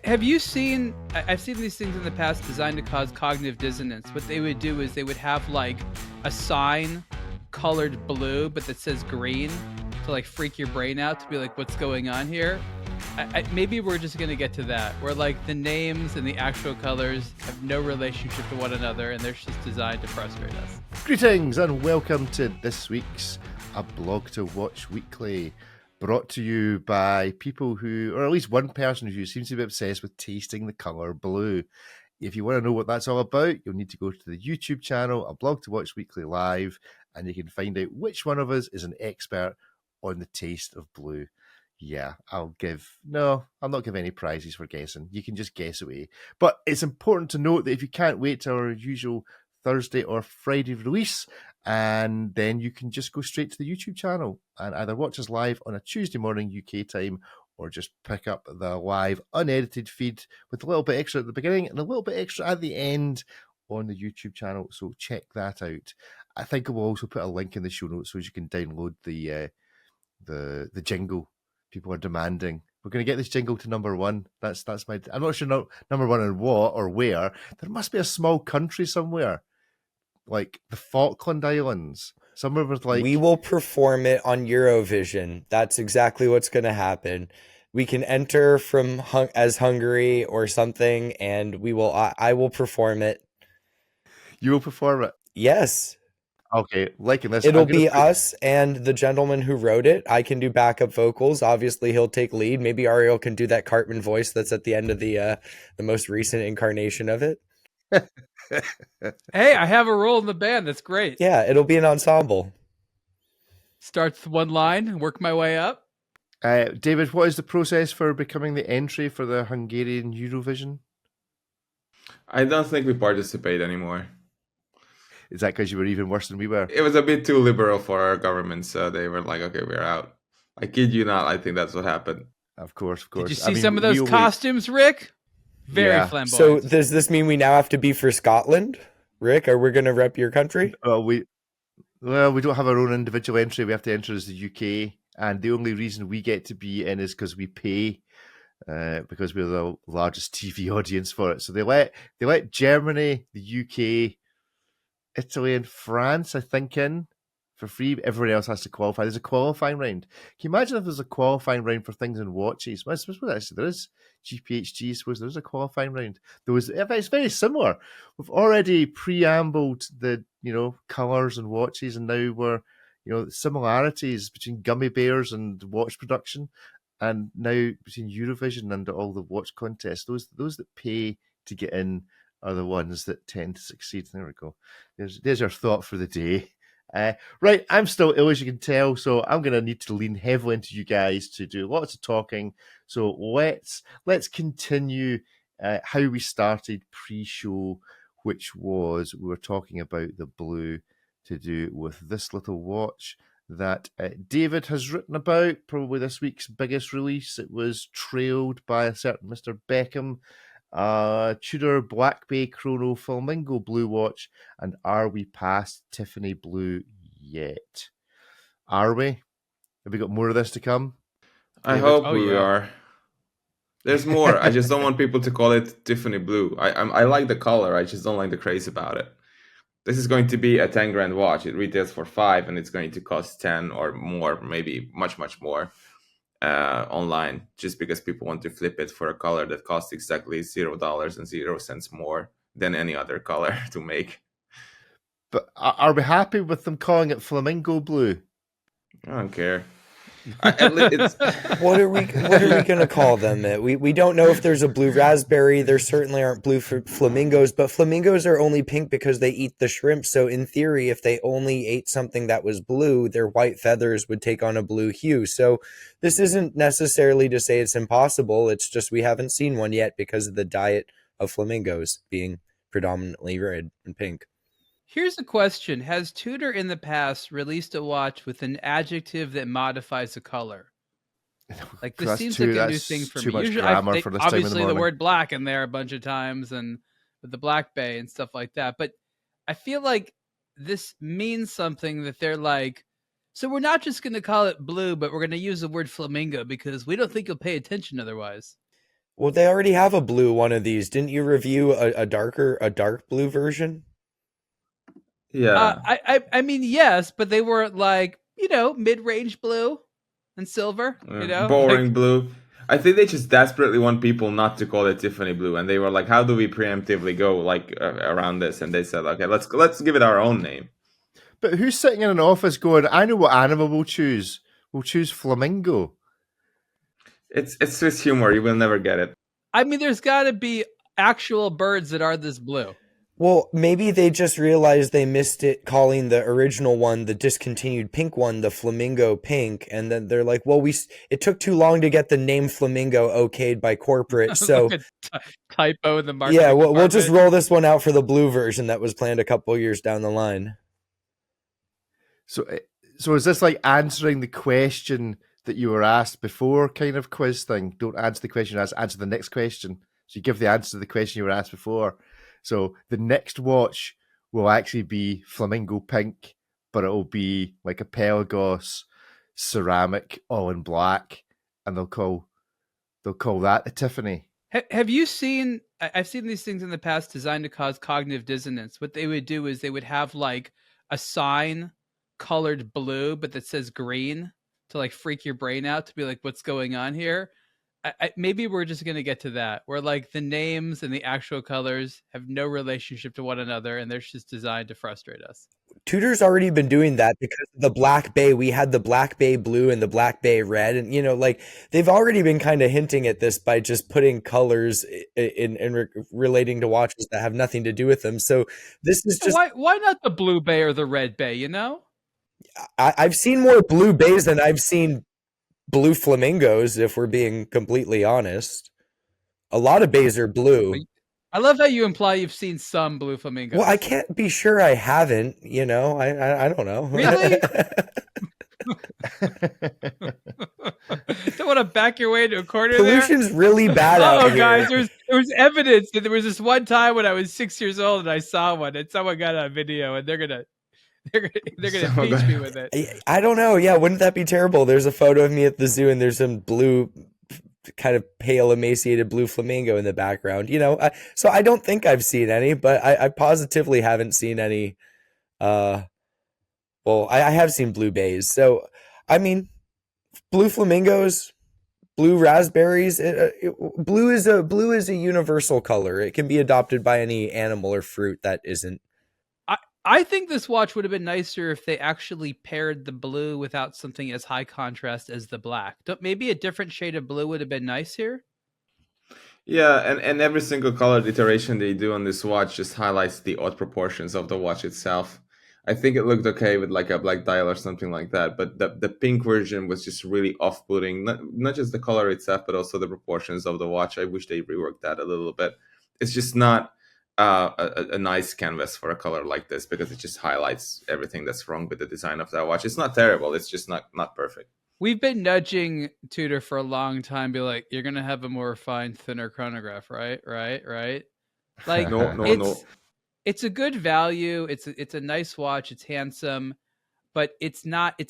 Have you seen? I've seen these things in the past designed to cause cognitive dissonance. What they would do is they would have like a sign colored blue, but that says green to like freak your brain out, to be like, what's going on here? Maybe we're just gonna get to that, where like the names and the actual colors have no relationship to one another, and they're just designed to frustrate us. Greetings and welcome to this week's aBlogtoWatch Weekly, brought to you by people who, or at least one person who seems to be obsessed with tasting the colour blue. If you want to know what that's all about, you'll need to go to the YouTube channel, aBlogtoWatch Weekly Live, and you can find out which one of us is an expert on the taste of blue. Yeah, I'm not giving any prizes for guessing. You can just guess away. But it's important to note that if you can't wait till our usual Thursday or Friday release, and then you can just go straight to the YouTube channel and either watch us live on a Tuesday morning UK time, or just pick up the live unedited feed with a little bit extra at the beginning and a little bit extra at the end on the YouTube channel. So check that out. I think we'll also put a link in the show notes so you can download the jingle people are demanding. We're going to get this jingle to number one. That's my. I'm not sure number one in what or where. There must be a small country somewhere, like the Falkland Islands, somewhere with like. We will perform it on Eurovision. That's exactly what's going to happen. We can enter from as Hungary or something, and we will. I will perform it. You will perform it. Yes. Okay, liking this. It'll be us and the gentleman who wrote it. I can do backup vocals. Obviously, he'll take lead. Maybe Ariel can do that Cartman voice that's at the end of the most recent incarnation of it. Hey, I have a role in the band. That's great. Yeah, it'll be an ensemble. Starts with one line and work my way up. David, what is the process for becoming the entry for the Hungarian Eurovision? I don't think we participate anymore. Is that because you were even worse than we were? It was a bit too liberal for our government, so they were like, okay, we're out. I kid you not, I think that's what happened. Of course. Did you see some of those costumes, Rick? Very flamboyant. So does this mean we now have to be for Scotland? Rick, are we going to rep your country? We don't have our own individual entry. We have to enter as the UK. And the only reason we get to be in is because we pay, because we're the largest TV audience for it. So they let Germany, the UK, Italy and France, I think, in for free. Everyone else has to qualify. There's a qualifying round. Can you imagine if there's a qualifying round for things in watches? Well, I suppose actually there is GPHG. I suppose there is a qualifying round. It's very similar. We've already preambled the colours and watches, and now we're similarities between gummy bears and watch production, and now between Eurovision and all the watch contests. Those that pay to get in are the ones that tend to succeed. There we go. There's your thought for the day. Right, I'm still ill, as you can tell, so I'm going to need to lean heavily into you guys to do lots of talking. So let's continue how we started pre-show, which was we were talking about the blue to do with this little watch that David has written about, probably this week's biggest release. It was trailed by a certain Mr. Beckham. Tudor Black Bay Chrono Flamingo-Blue watch, and are we past Tiffany Blue yet? Are we? Have we got more of this to come? I hope we are. There's more. I just don't want people to call it Tiffany Blue. I like the color. I just don't like the craze about it. This is going to be a 10 grand watch. It retails for 5, and it's going to cost 10 or more, maybe much more. Online, just because people want to flip it for a color that costs exactly $0 and 0 cents more than any other color to make. But are we happy with them calling it Flamingo Blue? I don't care. What are we going to call them? We don't know if there's a blue raspberry. There certainly aren't blue flamingos, but flamingos are only pink because they eat the shrimp. So in theory, if they only ate something that was blue, their white feathers would take on a blue hue. So this isn't necessarily to say it's impossible. It's just we haven't seen one yet because of the diet of flamingos being predominantly red and pink. Here's a question. Has Tudor in the past released a watch with an adjective that modifies a color? Like this seems like a new thing for me. Usually, obviously the word black in there a bunch of times, and with the Black Bay and stuff like that. But I feel like this means something that they're like, so we're not just going to call it blue, but we're going to use the word flamingo because we don't think you'll pay attention otherwise. Well, they already have a blue one of these. Didn't you review a dark blue version? Yeah. I mean, yes, but they were like, mid-range blue and silver, Boring like, blue. I think they just desperately want people not to call it Tiffany blue, and they were like, "How do we preemptively go around this?" And they said, "Okay, let's give it our own name." But who's sitting in an office going, I know what animal we'll choose. We'll choose flamingo. It's Swiss humor. You will never get it. I mean, there's got to be actual birds that are this blue. Well, maybe they just realized they missed it calling the original one, the discontinued pink one, the flamingo pink, and then they're like, "Well, it took too long to get the name flamingo okayed by corporate, so Like a typo in the marketing yeah, we'll just department. roll this one out for the blue version that was planned a couple years down the line." So is this like answering the question that you were asked before kind of quiz thing? Don't answer the question you asked, answer the next question. So you give the answer to the question you were asked before. So the next watch will actually be flamingo pink, but it'll be like a Pelagos ceramic all in black, and they'll call that a Tiffany. Have you seen? I've seen these things in the past designed to cause cognitive dissonance. What they would do is they would have like a sign colored blue, but that says green to like freak your brain out, to be like, what's going on here? Maybe we're just going to get to that, where like the names and the actual colors have no relationship to one another, and they're just designed to frustrate us. Tudor's already been doing that because of the Black Bay. We had the Black Bay blue and the Black Bay red, and like they've already been kind of hinting at this by just putting colors in relating to watches that have nothing to do with them. So this is just why not the blue bay or the red bay? I've seen more blue bays than I've seen blue flamingos, if we're being completely honest. A lot of bays are blue. I love how you imply you've seen some blue flamingos. Well, I can't be sure I haven't, I don't know. Really? Don't want to back your way into a corner. Pollution's really bad out here. Guys, there was evidence that there was this one time when I was 6 years old and I saw one, and someone got on video, and they're gonna impeach me with it. I don't know. Yeah, wouldn't that be terrible? There's a photo of me at the zoo, and there's some blue, kind of pale, emaciated blue flamingo in the background. So I don't think I've seen any, but I positively haven't seen any. Well, I have seen blue bays. So I mean, blue flamingos, blue raspberries. Blue is a universal color. It can be adopted by any animal or fruit that isn't. I think this watch would have been nicer if they actually paired the blue without something as high contrast as the black. Maybe a different shade of blue would have been nice here. Yeah, and every single colored iteration they do on this watch just highlights the odd proportions of the watch itself. I think it looked okay with like a black dial or something like that, but the pink version was just really off-putting. Not just the color itself, but also the proportions of the watch. I wish they reworked that a little bit. It's just not a nice canvas for a color like this, because it just highlights everything that's wrong with the design of that watch. It's not terrible. It's just not perfect. We've been nudging Tudor for a long time, be like, you're going to have a more refined, thinner chronograph, right? Like, no. It's a good value. It's a nice watch. It's handsome, but it's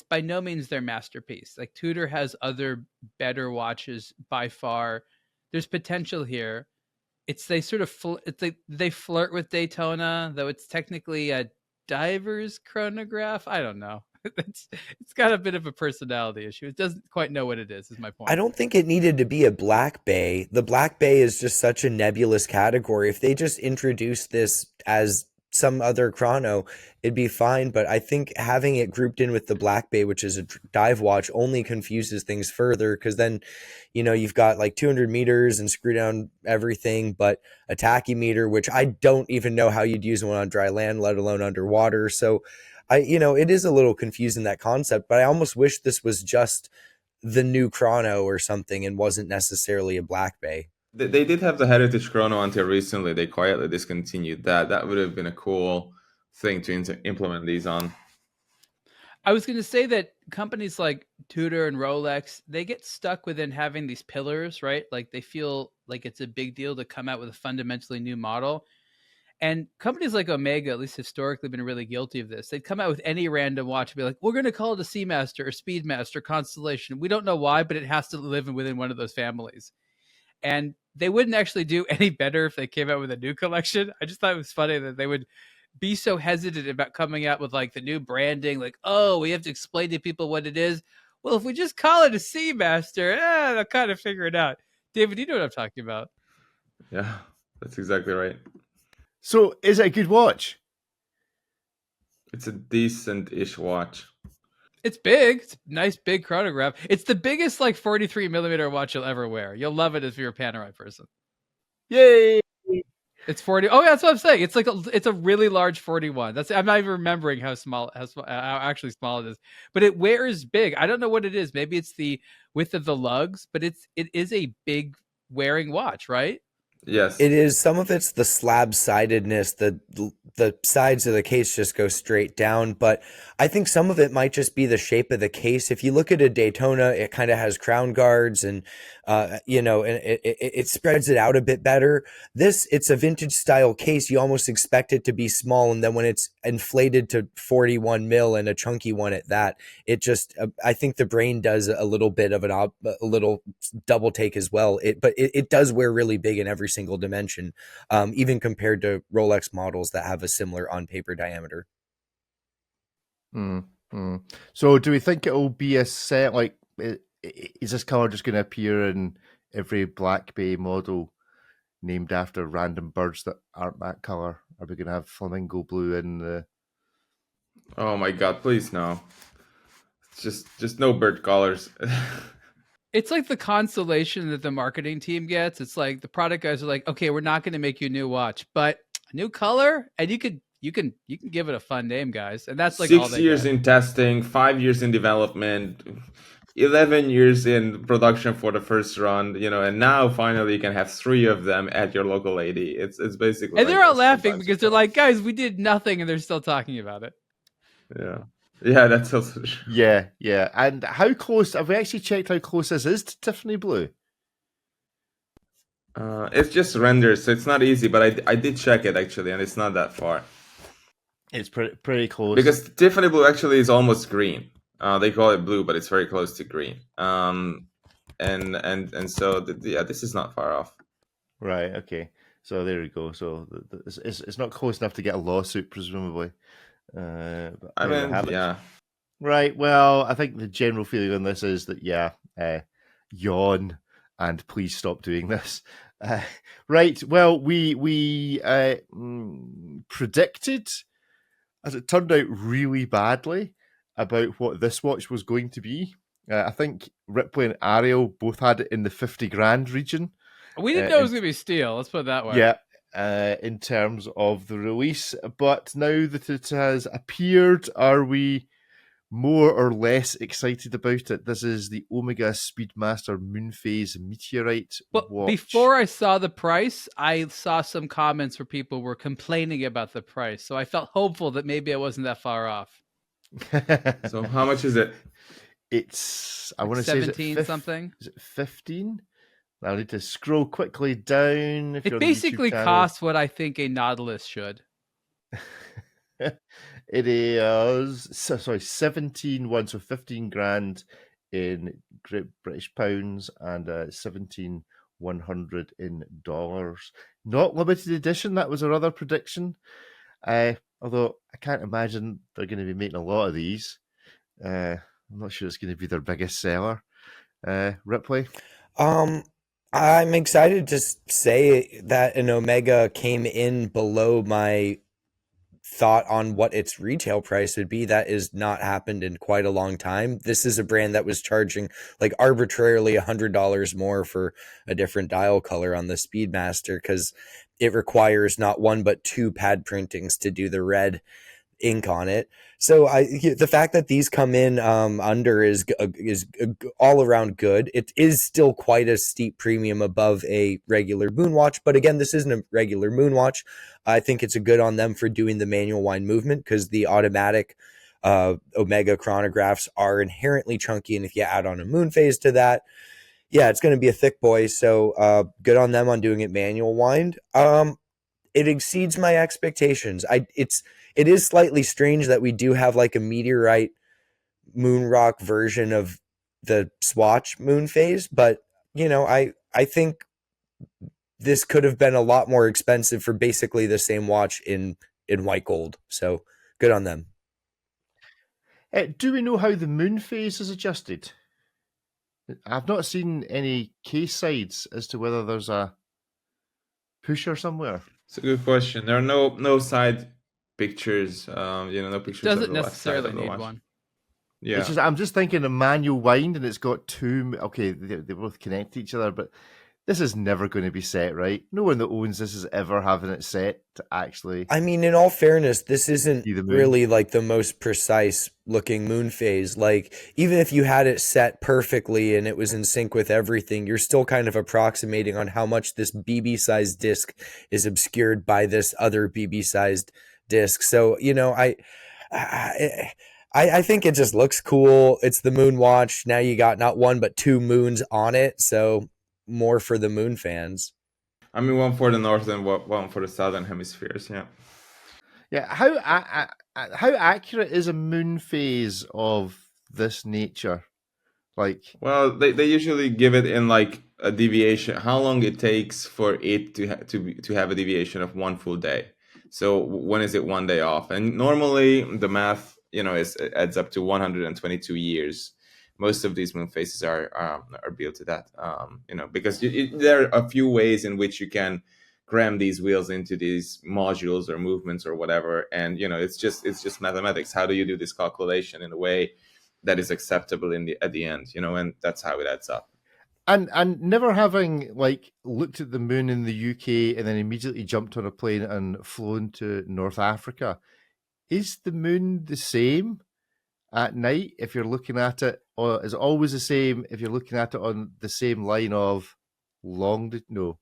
by no means their masterpiece. Like, Tudor has other better watches by far. There's potential here. They flirt with Daytona, though it's technically a diver's chronograph. I don't know. It's got a bit of a personality issue. It doesn't quite know what it is my point. I don't think it needed to be a Black Bay. The Black Bay is just such a nebulous category. If they just introduced this as some other chrono, it'd be fine. But I think having it grouped in with the Black Bay, which is a dive watch, only confuses things further, because then, you've got like 200 meters and screw down everything, but a tachymeter, which I don't even know how you'd use one on dry land, let alone underwater. So it is a little confusing, that concept, but I almost wish this was just the new chrono or something and wasn't necessarily a Black Bay. They did have the Heritage Chrono until recently. They quietly discontinued that. That would have been a cool thing to implement these on. I was going to say that companies like Tudor and Rolex, they get stuck within having these pillars, right? Like, they feel like it's a big deal to come out with a fundamentally new model. And companies like Omega, at least historically, been really guilty of this. They'd come out with any random watch and be like, we're going to call it a Seamaster or Speedmaster, Constellation. We don't know why, but it has to live within one of those families. And they wouldn't actually do any better if they came out with a new collection. I just thought it was funny that they would be so hesitant about coming out with like the new branding, like, oh, we have to explain to people what it is. Well, if we just call it a Seamaster, they'll kind of figure it out. David, you know what I'm talking about. Yeah, that's exactly right. So, is it a good watch? It's a decent-ish watch. It's big. It's a nice big chronograph. It's the biggest like 43 millimeter watch you'll ever wear. You'll love it if you're a Panerai person. Yay! It's 40. Oh, yeah, that's what I'm saying. It's like it's a really large 41. I'm not even remembering how actually small it is. But it wears big. I don't know what it is. Maybe it's the width of the lugs, but it is a big wearing watch, right? Yes. It is. Some of it's the slab-sidedness. The sides of the case just go straight down. But I think some of it might just be the shape of the case. If you look at a Daytona, it kind of has crown guards and, and it spreads it out a bit better. It's a vintage style case. You almost expect it to be small. And then when it's inflated to 41 mil and a chunky one at that, it just, I think the brain does a little bit of a little double take as well. But it does wear really big in every single dimension, even compared to Rolex models that have a similar on paper diameter. So do we think it'll be a set, like, is this color just going to appear in every Black Bay model named after random birds that aren't that color? Are we going to have Flamingo-Blue in the... Oh my god, please no. It's just no bird colors. It's like the consolation that the marketing team gets. It's like the product guys are like, okay, we're not going to make you a new watch, but a new color, and you can give it a fun name, guys. And that's like 6 years in testing, 5 years in development, 11 years in production for the first run, and now finally you can have 3 of them at your local AD. It's basically. And they're all laughing because they're like, guys, we did nothing, and they're still talking about it. Yeah, that's also true. Yeah. And how close, have we actually checked how close this is to Tiffany Blue? It's just renders, so it's not easy, but I did check it actually, and it's not that far. It's pretty close. Because Tiffany Blue actually is almost green. They call it blue, but it's very close to green. And so this is not far off. Right. Okay. So there we go. So it's not close enough to get a lawsuit, presumably. But I mean, yeah. Right. Well, I think the general feeling on this is that yawn and please stop doing this. Right. Well, we predicted, as it turned out, really badly about what this watch was going to be. I think Ripley and Ariel both had it in the 50 grand region. We didn't know it was going to be steel. Let's put it that way. Yeah. In terms of the release, but now that it has appeared, are we more or less excited about it? This is the Omega Speedmaster Moonphase Meteorite watch. Before I saw the price, I saw some comments where people were complaining about the price, so I felt hopeful that maybe I wasn't that far off. So how much is it? It's, I Like want to say, 17 something. Is it 15? I'll need to scroll quickly down. It basically costs what I think a Nautilus should. It is 17 so 15 grand in Great British pounds and 17,100 in dollars. Not limited edition. That was our other prediction. Although I can't imagine they're going to be making a lot of these. I'm not sure it's going to be their biggest seller. Ripley? I'm excited to say that an Omega came in below my thought on what its retail price would be. That has not happened in quite a long time. This is a brand that was charging like arbitrarily $100 more for a different dial color on the Speedmaster because it requires not one but 2 pad printings to do the red ink on it. So the fact that these come in under is all around good. It is still quite a steep premium above a regular moonwatch, but again, this isn't a regular moonwatch. I think it's a good on them for doing the manual wind movement because the automatic Omega chronographs are inherently chunky, and if you add on a Moonphase to that, yeah, it's going to be a thick boy. So good on them on doing it manual wind. It exceeds my expectations. It is slightly strange that we do have like a meteorite moon rock version of the Swatch Moonphase, but I think this could have been a lot more expensive for basically the same watch in white gold. So good on them. Do we know how the moon phase is adjusted? I've not seen any case sides as to whether there's a pusher somewhere. It's a good question. There are no side pictures. No pictures. Doesn't of the left side necessarily of the need watch. one. Yeah. I'm just thinking a manual wind, and it's got two. Okay, they both connect to each other, but this is never going to be set right. No one that owns this is ever having it set to actually. I mean, in all fairness, this isn't See the moon. really like the most precise looking moon phase. Like, even if you had it set perfectly and it was in sync with everything, you're still kind of approximating on how much this BB sized disc is obscured by this other BB sized disc. So, I think it just looks cool. It's the moon watch. Now you got not one, but two moons on it. So more for the moon fans. I mean, one for the north and one for the southern hemispheres. Yeah. Yeah. How accurate is a moon phase of this nature? Like, well, they usually give it in like a deviation. How long it takes for it to have a deviation of one full day. So when is it 1 day off? And normally the math, it adds up to 122 years. Most of these moon phases are built to that, because there are a few ways in which you can cram these wheels into these modules or movements or whatever, and it's just mathematics. How do you do this calculation in a way that is acceptable at the end? And that's how it adds up. And never having like looked at the moon in the UK and then immediately jumped on a plane and flown to North Africa, is the moon the same at night if you're looking at it, or is it always the same if you're looking at it on the same line of longitude,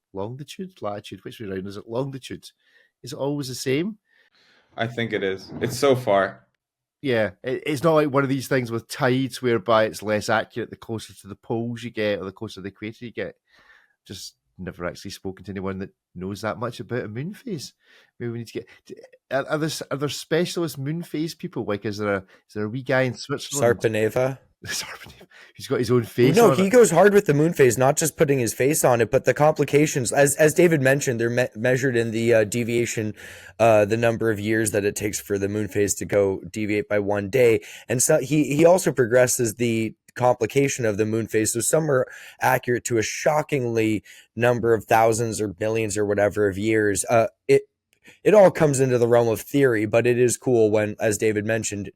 latitude? Which way around is it? Longitude. Is it always the same? I think it is. It's so far. Yeah, it's not like one of these things with tides whereby it's less accurate the closer to the poles you get or the closer to the equator you get. Just never actually spoken to anyone that knows that much about a moon phase. Maybe we need to get. Are there specialist moon phase people? Like, is there a wee guy in Switzerland? Sarpaneva. He's got his own face. No, on he it. goes hard with the moon phase, not just putting his face on it, but the complications. As David mentioned, they're measured in the deviation, the number of years that it takes for the moon phase to go deviate by 1 day, and so he also progresses the complication of the moon phase. So some are accurate to a shockingly number of thousands or millions or whatever of years. It all comes into the realm of theory, but it is cool when, as David mentioned,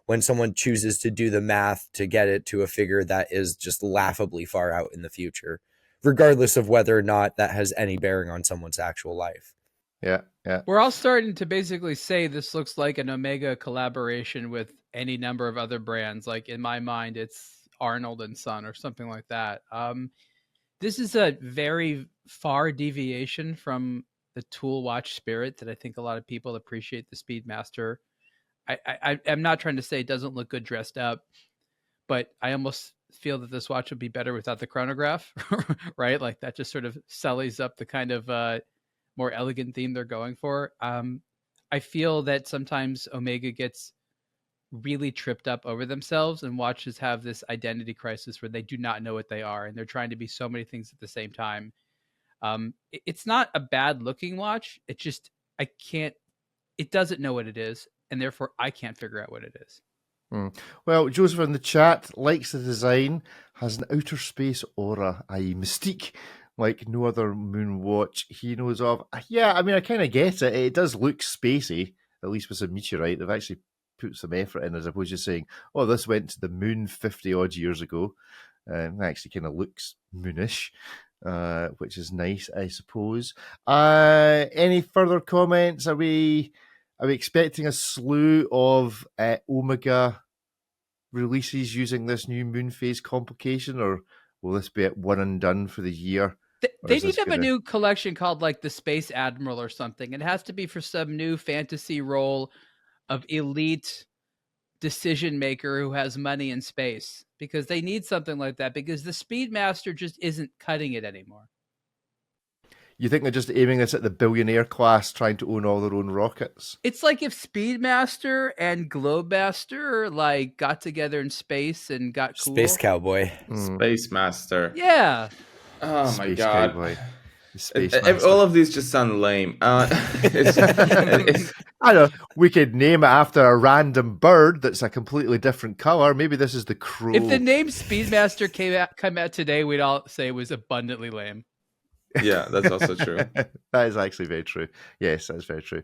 when someone chooses to do the math to get it to a figure that is just laughably far out in the future, regardless of whether or not that has any bearing on someone's actual life. Yeah. We're all starting to basically say this looks like an Omega collaboration with any number of other brands. Like, in my mind, it's Arnold and Son or something like that. This is a very far deviation from the tool watch spirit that I think a lot of people appreciate the Speedmaster. I'm not trying to say it doesn't look good dressed up, but I almost feel that this watch would be better without the chronograph, right? Like, that just sort of sullies up the kind of more elegant theme they're going for. I feel that sometimes Omega gets really tripped up over themselves, and watches have this identity crisis where they do not know what they are, and they're trying to be so many things at the same time. It's not a bad looking watch. It just, it doesn't know what it is, and therefore I can't figure out what it is. Well, Joseph in the chat likes the design, has an outer space aura, i.e. mystique, like no other moon watch he knows of. Yeah, I mean, I kind of get it. It does look spacey, at least with some meteorite. They've actually put some effort in, as opposed to saying, oh, this went to the moon 50 odd years ago. It actually kind of looks moonish. Which is nice, I suppose. Any further comments? Are we expecting a slew of Omega releases using this new moon phase complication, or will this be at one and done for the year? They need to have a new collection called like the Space Admiral or something. It has to be for some new fantasy role of elite decision maker who has money in space, because they need something like that, because the Speedmaster just isn't cutting it anymore. You think they're just aiming this at the billionaire class trying to own all their own rockets? It's like if Speedmaster and Globemaster like got together in space and got cool. Space Cowboy. Space Master. Yeah. Oh Space my god. Cowboy. Space All Master. of these just sound lame. It's, I don't know. We could name it after a random bird that's a completely different color. Maybe this is the crow. If the name Speedmaster came out today, we'd all say it was abundantly lame. yeah, that's also true. That is actually very true. Yes, that's very true.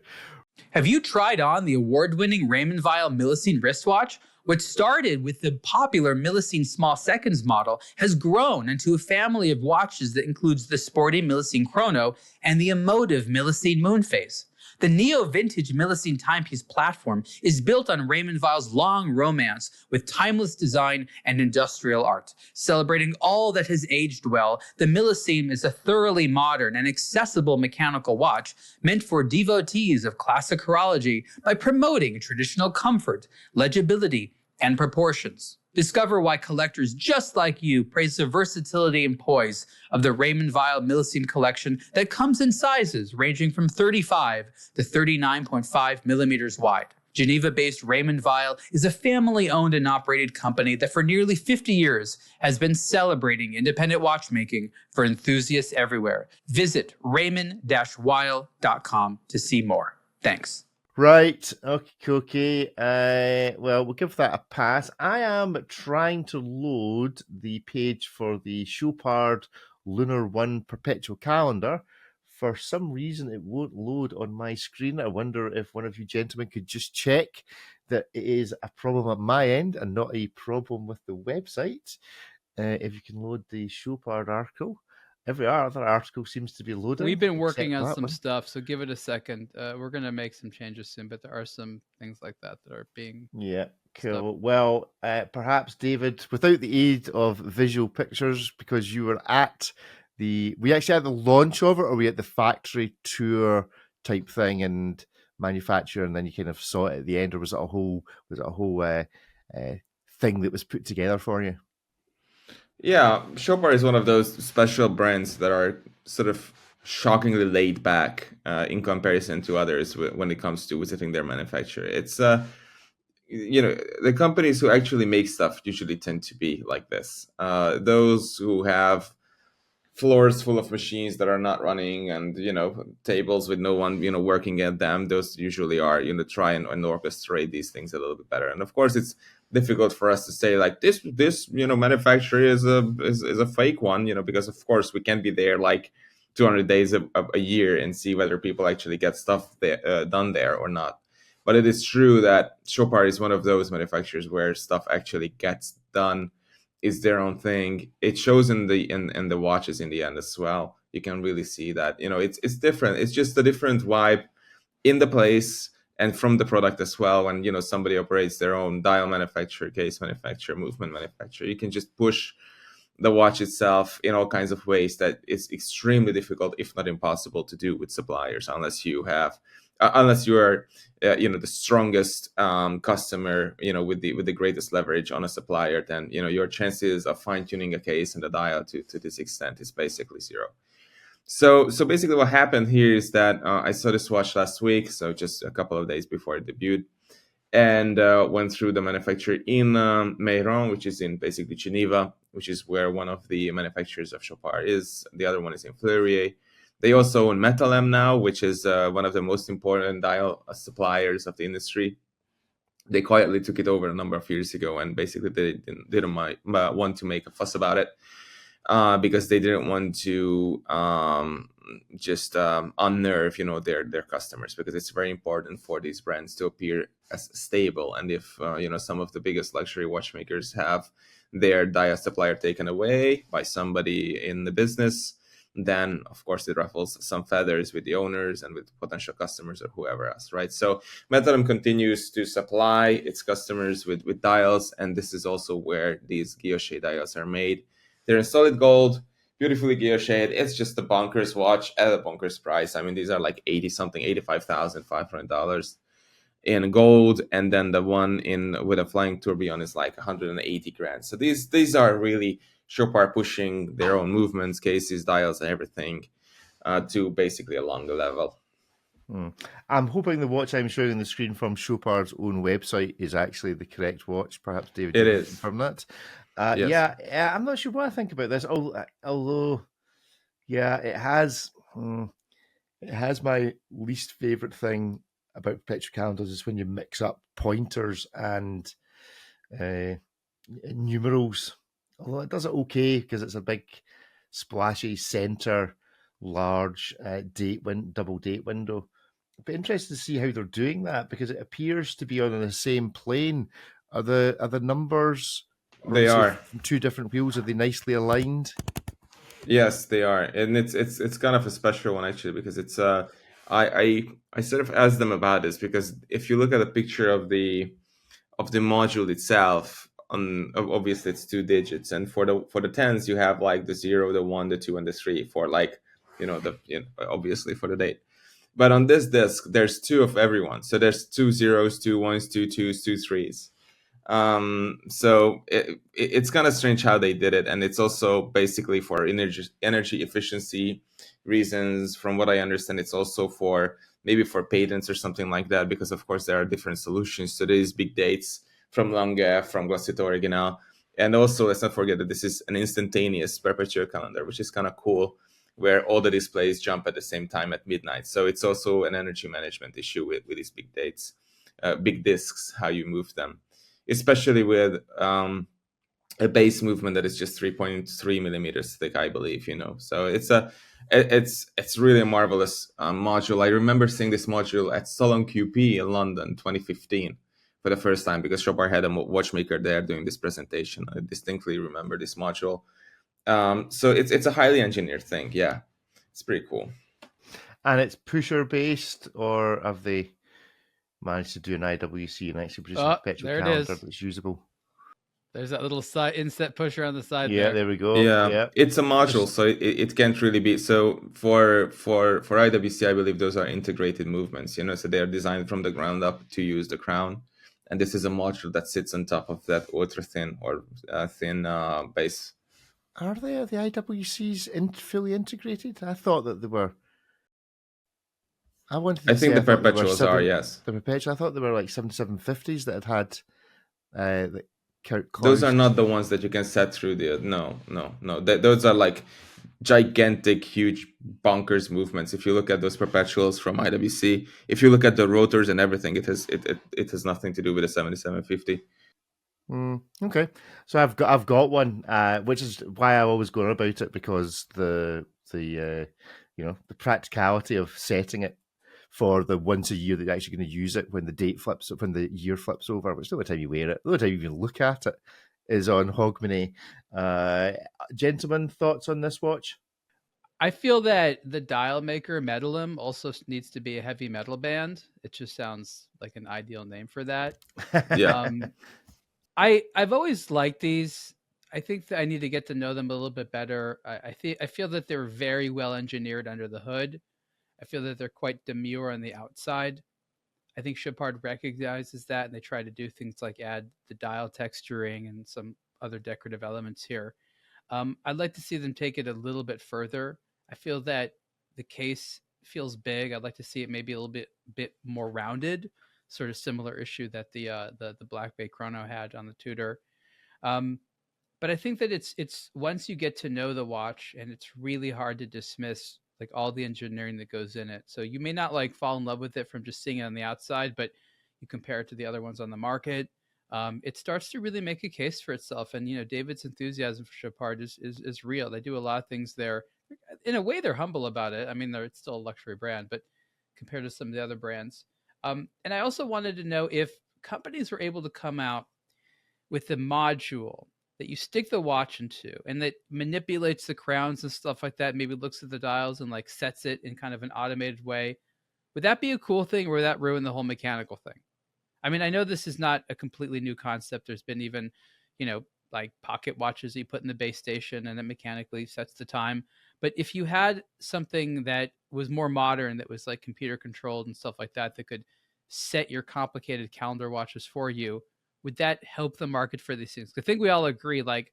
Have you tried on the award-winning Raymond Weil Millicene wristwatch? What started with the popular Millicene Small Seconds model has grown into a family of watches that includes the sporty Millicene Chrono and the emotive Millicene Moonphase. The neo-vintage Millicene timepiece platform is built on Raymond Weil's long romance with timeless design and industrial art. Celebrating all that has aged well, the Millicene is a thoroughly modern and accessible mechanical watch meant for devotees of classic horology by promoting traditional comfort, legibility, and proportions. Discover why collectors just like you praise the versatility and poise of the Raymond Weil Millicene collection that comes in sizes ranging from 35 to 39.5 millimeters wide. Geneva-based Raymond Weil is a family-owned and operated company that for nearly 50 years has been celebrating independent watchmaking for enthusiasts everywhere. Visit raymond-weil.com to see more. Thanks. Right. Okay. Well, we'll give that a pass. I am trying to load the page for the Chopard Lunar 1 perpetual calendar. For some reason, it won't load on my screen. I wonder if one of you gentlemen could just check that it is a problem at my end and not a problem with the website. If you can load the Chopard article. Every other article seems to be loading. We've been working on some one. stuff, so give it a second. We're going to make some changes soon, but there are some things like that are being... Yeah, cool. Well, perhaps, David, without the aid of visual pictures, because you were at we actually had the launch of it, or we at the factory tour type thing and manufacture, and then you kind of saw it at the end, or was it a whole thing that was put together for you? Yeah, Chopard is one of those special brands that are sort of shockingly laid back in comparison to others when it comes to visiting their manufacturer. It's the companies who actually make stuff usually tend to be like this. Those who have floors full of machines that are not running and tables with no one working at them, those usually are try and orchestrate these things a little bit better. And of course it's difficult for us to say like this manufacturer is a fake one, because of course we can't be there like 200 days a year and see whether people actually get stuff done there or not. But it is true that Chopard is one of those manufacturers where stuff actually gets done, is their own thing. It shows in the watches in the end as well. You can really see that it's different. It's just a different vibe in the place and from the product as well. When somebody operates their own dial manufacturer, case manufacturer, movement manufacturer, you can just push the watch itself in all kinds of ways that is extremely difficult, if not impossible, to do with suppliers unless you are the strongest customer with the greatest leverage on a supplier. Then your chances of fine-tuning a case and a dial to this extent is basically zero. So basically what happened here is that I saw this watch last week, so just a couple of days before it debuted, and went through the manufacturer in Meyron, which is in basically Geneva, which is where one of the manufacturers of Chopard is. The other one is in Fleurier. They also own Metalem now, which is one of the most important dial suppliers of the industry. They quietly took it over a number of years ago, and basically they didn't want to make a fuss about it because they didn't want to unnerve their customers, because it's very important for these brands to appear as stable. And if some of the biggest luxury watchmakers have their dial supplier taken away by somebody in the business, then of course it ruffles some feathers with the owners and with potential customers or whoever else, right? So Metalem continues to supply its customers with dials, and this is also where these guilloche dials are made. They're in solid gold, beautifully guillocheted. It's just a bonkers watch at a bonkers price. I mean, these are like $85,500 in gold, and then the one with a flying tourbillon is like 180 grand. So these are really Chopard pushing their own movements, cases, dials, and everything to basically a longer level. I'm hoping the watch I'm showing on the screen from Chopard's own website is actually the correct watch. Perhaps David, it you is. can confirm that. Yes. Yeah, I'm not sure what I think about this. Although, yeah, it has. It has my least favorite thing about perpetual calendars is when you mix up pointers and numerals. Although it does it okay because it's a big, splashy center, large double date window. But interested to see how they're doing that because it appears to be on the same plane. Are the numbers? They are from two different wheels. Are they nicely aligned? Yes, they are, and it's kind of a special one actually because it's I sort of asked them about this because if you look at a picture of the module itself, obviously it's 2 digits, and for the tens you have like the 0, the 1, the 2, and the 3 for like obviously for the date. But on this disk there's 2 of everyone, so there's 2 zeros, 2 ones, 2 twos, 2 threes. So it's kind of strange how they did it, and it's also basically for energy efficiency reasons. From what I understand, it's also for maybe for patents or something like that, because of course there are different solutions to these big dates from Lange, from Glacito Original, and also let's not forget that this is an instantaneous perpetual calendar, which is kind of cool, where all the displays jump at the same time at midnight. So it's also an energy management issue with these big dates, big disks, how you move them, especially with a base movement that is just 3.3 millimeters thick, I believe. So it's really a marvelous module. I remember seeing this module at Salon QP in London 2015 for the first time, because Chopard had a watchmaker there doing this presentation. I distinctly remember this module. So it's a highly engineered thing. Yeah, it's pretty cool. And it's pusher based, or have they managed to do an IWC and actually produce a perpetual calendar that's usable? There's that little side inset pusher on the side. Yeah, there we go. Yeah. It's a module, so it can't really be. So for IWC, I believe those are integrated movements. So they are designed from the ground up to use the crown, and this is a module that sits on top of that ultra thin or thin base. Are the IWCs fully integrated? I thought that they were. I think the perpetuals are, yes. The perpetual. I thought they were like 7750s that had those are not the ones that you can set through the. No. Those are like gigantic, huge bonkers movements. If you look at those perpetuals from IWC, if you look at the rotors and everything, it has nothing to do with a 7750. Okay, so I've got one, which is why I always go on about it, because the practicality of setting it for the once a year that you're actually going to use it when the year flips over, which the only time you wear it, the only time you even look at it is on Hogmanay. Gentlemen, thoughts on this watch? I feel that the dial maker Metalum also needs to be a heavy metal band. It just sounds like an ideal name for that. Yeah. I've always liked these. I think that I need to get to know them a little bit better. I feel that they're very well engineered under the hood. I feel that they're quite demure on the outside. I think Chopard recognizes that, and they try to do things like add the dial texturing and some other decorative elements here. I'd like to see them take it a little bit further. I feel that the case feels big. I'd like to see it maybe a little bit more rounded, sort of similar issue that the Black Bay Chrono had on the Tudor. But I think that it's once you get to know the watch, and it's really hard to dismiss like all the engineering that goes in it. So you may not like fall in love with it from just seeing it on the outside, but you compare it to the other ones on the market. It starts to really make a case for itself. And, David's enthusiasm for Chopard is real. They do a lot of things there. In a way, they're humble about it. I mean, it's still a luxury brand, but compared to some of the other brands. And I also wanted to know if companies were able to come out with the module that you stick the watch into and that manipulates the crowns and stuff like that, maybe looks at the dials and like sets it in kind of an automated way. Would that be a cool thing, or would that ruin the whole mechanical thing? I mean, I know this is not a completely new concept. There's been even, like pocket watches that you put in the base station and it mechanically sets the time. But if you had something that was more modern, that was like computer controlled and stuff like that, that could set your complicated calendar watches for you, would that help the market for these things? I think we all agree, like,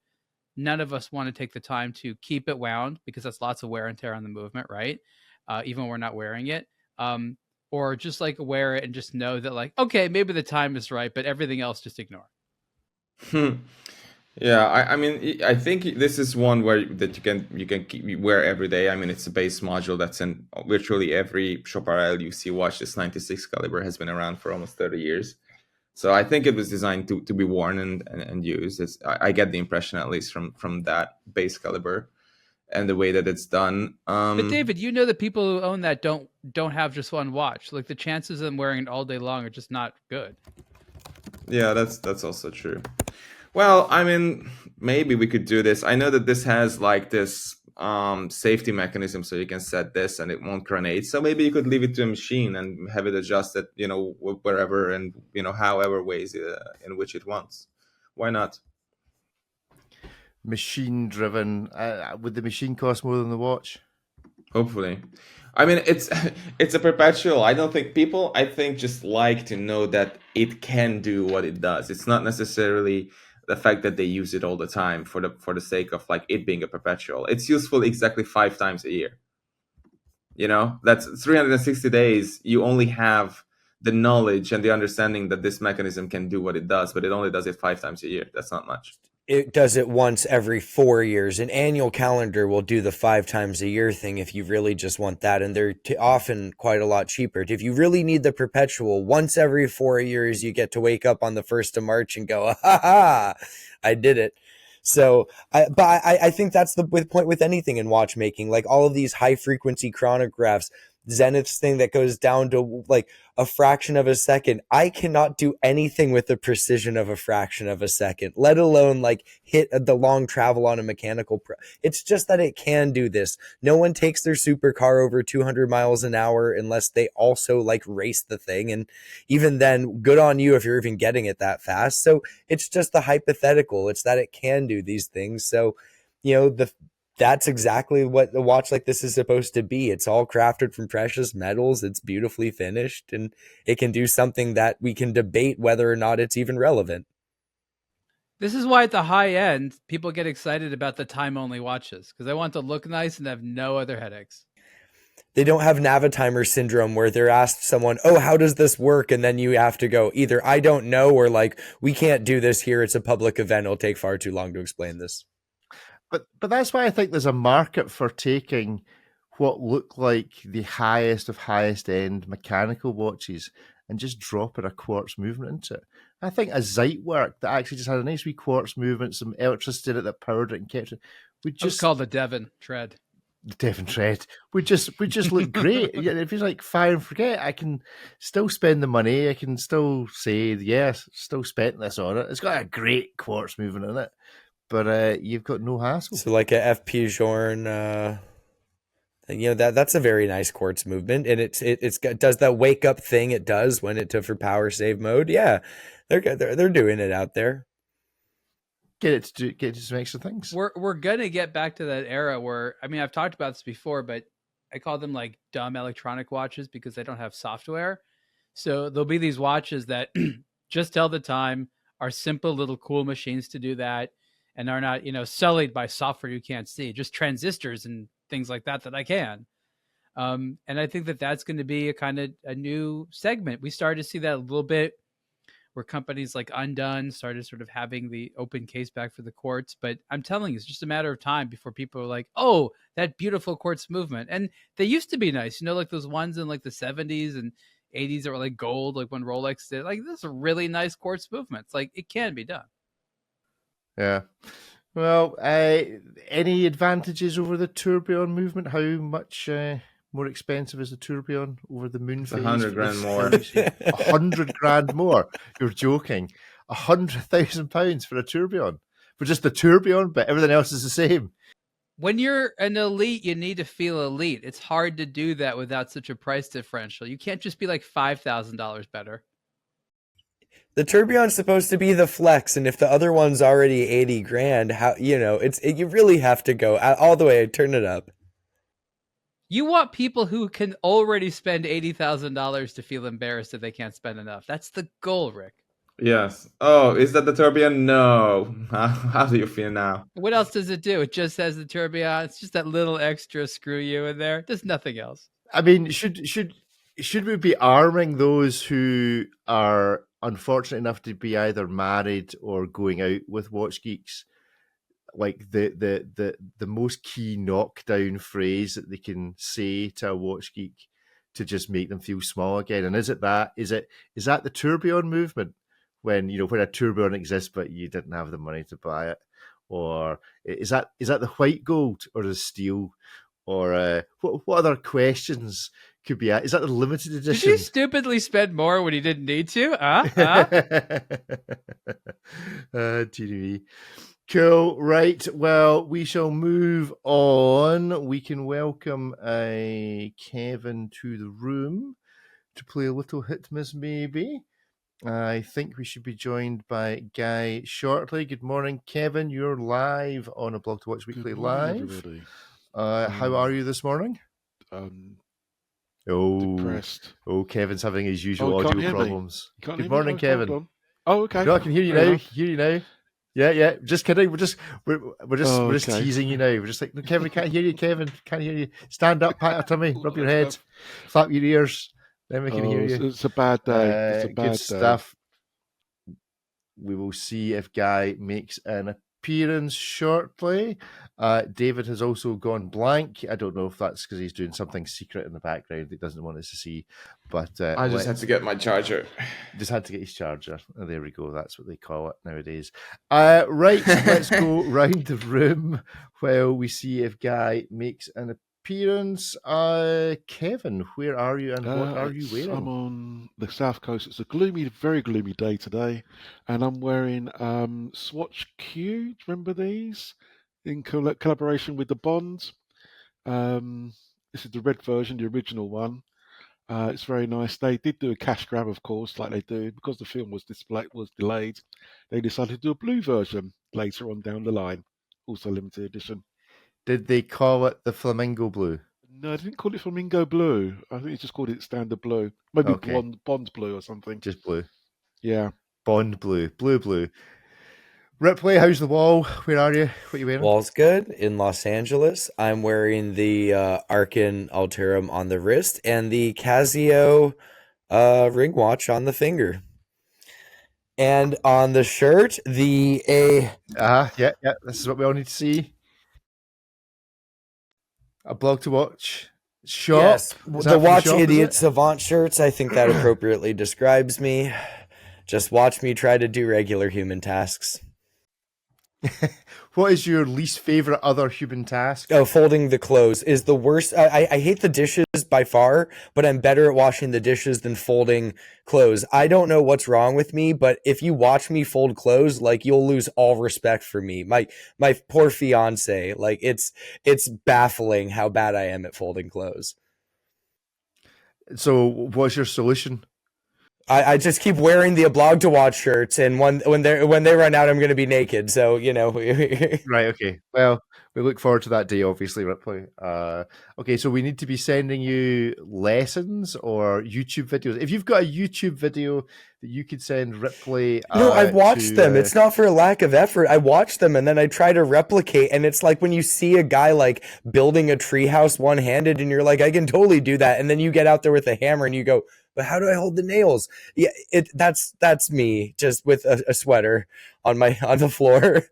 none of us want to take the time to keep it wound, because that's lots of wear and tear on the movement, right? Even when we're not wearing it. Or just like wear it and just know that, like, okay, maybe the time is right, but everything else just ignore. Yeah, I mean, I think this is one where that you wear every day. I mean, it's a base module that's in virtually every Chopard LUC watch. This 96 caliber has been around for almost 30 years. So I think it was designed to be worn and used. I get the impression, at least from that base caliber and the way that it's done. But David, you know that people who own that don't have just one watch. Like the chances of them wearing it all day long are just not good. Yeah, that's also true. Well, I mean, maybe we could do this. I know that this has like this safety mechanism, so you can set this and it won't grenade. So maybe you could leave it to a machine and have it adjusted, wherever and however ways in which it wants. Why not? Machine driven. Would the machine cost more than the watch? Hopefully. I mean, it's a perpetual. I don't think people, I think, just like to know that it can do what it does. It's not necessarily the fact that they use it all the time for the sake of like it being a perpetual. It's useful exactly 5 times a year. That's 360 days. You only have the knowledge and the understanding that this mechanism can do what it does, but it only does it 5 times a year. That's not much. It does it once every 4 years. An annual calendar will do the 5 times a year thing if you really just want that, and they're often quite a lot cheaper. If you really need the perpetual, once every 4 years you get to wake up on the 1st of March and go, ha ha, I did it. So I think that's the point with anything in watchmaking, like all of these high frequency chronographs, Zenith's thing that goes down to like a fraction of a second. I cannot do anything with the precision of a fraction of a second, let alone like hit the long travel on a mechanical. It's just that it can do this. No one takes their supercar over 200 miles an hour unless they also like race the thing. And even then, good on you if you're even getting it that fast. So it's just the hypothetical. It's that it can do these things. So, that's exactly what a watch like this is supposed to be. It's all crafted from precious metals. It's beautifully finished, and it can do something that we can debate whether or not it's even relevant. This is why at the high end, people get excited about the time-only watches because they want to look nice and have no other headaches. They don't have Navitimer syndrome where they're asked someone, oh, how does this work? And then you have to go either I don't know or like, we can't do this here. It's a public event. It'll take far too long to explain this. But that's why I think there's a market for taking what look like the highest of highest end mechanical watches and just dropping a quartz movement into it. I think a Zeitwerk that actually just had a nice wee quartz movement, some electricity in it that powered it and kept it. Would just call the Devon Tread. The Devon Tread would just look great. If it's like fire and forget, I can still spend the money. I can still say yes, still spent this on it. It's got a great quartz movement in it. But you've got no hassle. So like a FP Journe, that's a very nice quartz movement, and it does that wake up thing it does when it for power save mode. Yeah, they're doing it out there. Get it to do some extra things. We're gonna get back to that era where I've talked about this before, but I call them like dumb electronic watches because they don't have software. So there'll be these watches that just tell the time, are simple little cool machines to do that, and are not, sullied by software you can't see, just transistors and things like that I can. And I think that that's going to be a kind of a new segment. We started to see that a little bit where companies like Undone started sort of having the open case back for the quartz. But I'm telling you, it's just a matter of time before people are like, oh, that beautiful quartz movement. And they used to be nice, like those ones in like the 70s and 80s that were like gold, like when Rolex did. Like, this is a really nice quartz movement. It's like, it can be done. Yeah. Well, any advantages over the tourbillon movement? How much more expensive is the tourbillon over the Moonphase? $100,000 more. $100,000 more. You're joking. £100,000 for a tourbillon, for just the tourbillon, but everything else is the same. When you're an elite, you need to feel elite. It's hard to do that without such a price differential. You can't just be like $5,000 better. The tourbillon's supposed to be the flex, and if the other one's already $80,000, how you really have to go all the way, turn it up. You want people who can already spend $80,000 to feel embarrassed that they can't spend enough. That's the goal, Rick. Yes. Oh, is that the tourbillon? No. How do you feel now? What else does it do? It just has the tourbillon. It's just that little extra screw you in there. There's nothing else. I mean, should we be arming those who are unfortunate enough to be either married or going out with watch geeks, like the most key knockdown phrase that they can say to a watch geek to just make them feel small again? And is that the tourbillon movement, when a tourbillon exists but you didn't have the money to buy it? Or is that the white gold or the steel? Or what other questions could be at? Is that the limited edition? Did he stupidly spend more when he didn't need to? TV. Cool. Right. Well, we shall move on. We can welcome Kevin to the room to play a little Hitmas, maybe. I think we should be joined by Guy shortly. Good morning, Kevin. You're live on aBlogtoWatch Weekly Live. Everybody. How are you this morning? Depressed. Oh, Kevin's having his usual audio problems. Good morning, Kevin. Oh, okay. No, I can hear you now. Hear you now. Yeah. Just kidding. We're just teasing you now. We're just like, no, Kevin, can't hear you. Kevin, can't hear you. Stand up, pat your tummy, rub your head, flap your ears. Then we can hear you. It's a bad day. It's a bad good day. stuff. We will see if Guy makes an appearance shortly. David has also gone blank. I don't know if that's because he's doing something secret in the background that he doesn't want us to see. But I just had to get my charger. Just had to get his charger. Oh, there we go. That's what they call it nowadays. Right, let's go round the room while we see if Guy makes an appearance. Kevin, where are you and what are you wearing? I'm on the south coast. It's a very gloomy day today, and I'm wearing Swatch Q. Do you remember these? In collaboration with the Bonds. This is the red version, the original one. It's very nice. They did do a cash grab, of course, like they do, because the film was delayed. They decided to do a blue version later on down the line, also limited edition. Did they call it the Flamingo-Blue? No, they didn't call it Flamingo-Blue. I think they just called it standard blue. Maybe okay. Bond blue or something. Just blue. Yeah. Bond blue. Blue. Ripley, how's the wall? Where are you? What are you wearing? Wall's good in Los Angeles. I'm wearing the Arcan Alterum on the wrist and the Casio ring watch on the finger. And on the shirt, yeah. This is what we all need to see. aBlogtoWatch shop. Yes, the Watch shop, Idiot Savant shirts. I think that appropriately describes me. Just watch me try to do regular human tasks. What is your least favorite other human task? Oh, folding the clothes is the worst. I hate the dishes by far, but I'm better at washing the dishes than folding clothes. I don't know what's wrong with me, but if you watch me fold clothes, like, you'll lose all respect for me. My poor fiance, like, it's baffling how bad I am at folding clothes. So what's your solution? I just keep wearing the aBlogtoWatch shirts, and when they run out, I'm going to be naked. So, Right. Okay. Well, we look forward to that day, obviously, Ripley. Okay, so we need to be sending you lessons or YouTube videos. If you've got a YouTube video that you could send Ripley, no, I've watched them. It's not for a lack of effort. I watch them and then I try to replicate. And it's like when you see a guy like building a treehouse one-handed, and you're like, I can totally do that. And then you get out there with a hammer and you go, but how do I hold the nails? Yeah, that's me, just with a sweater on the floor.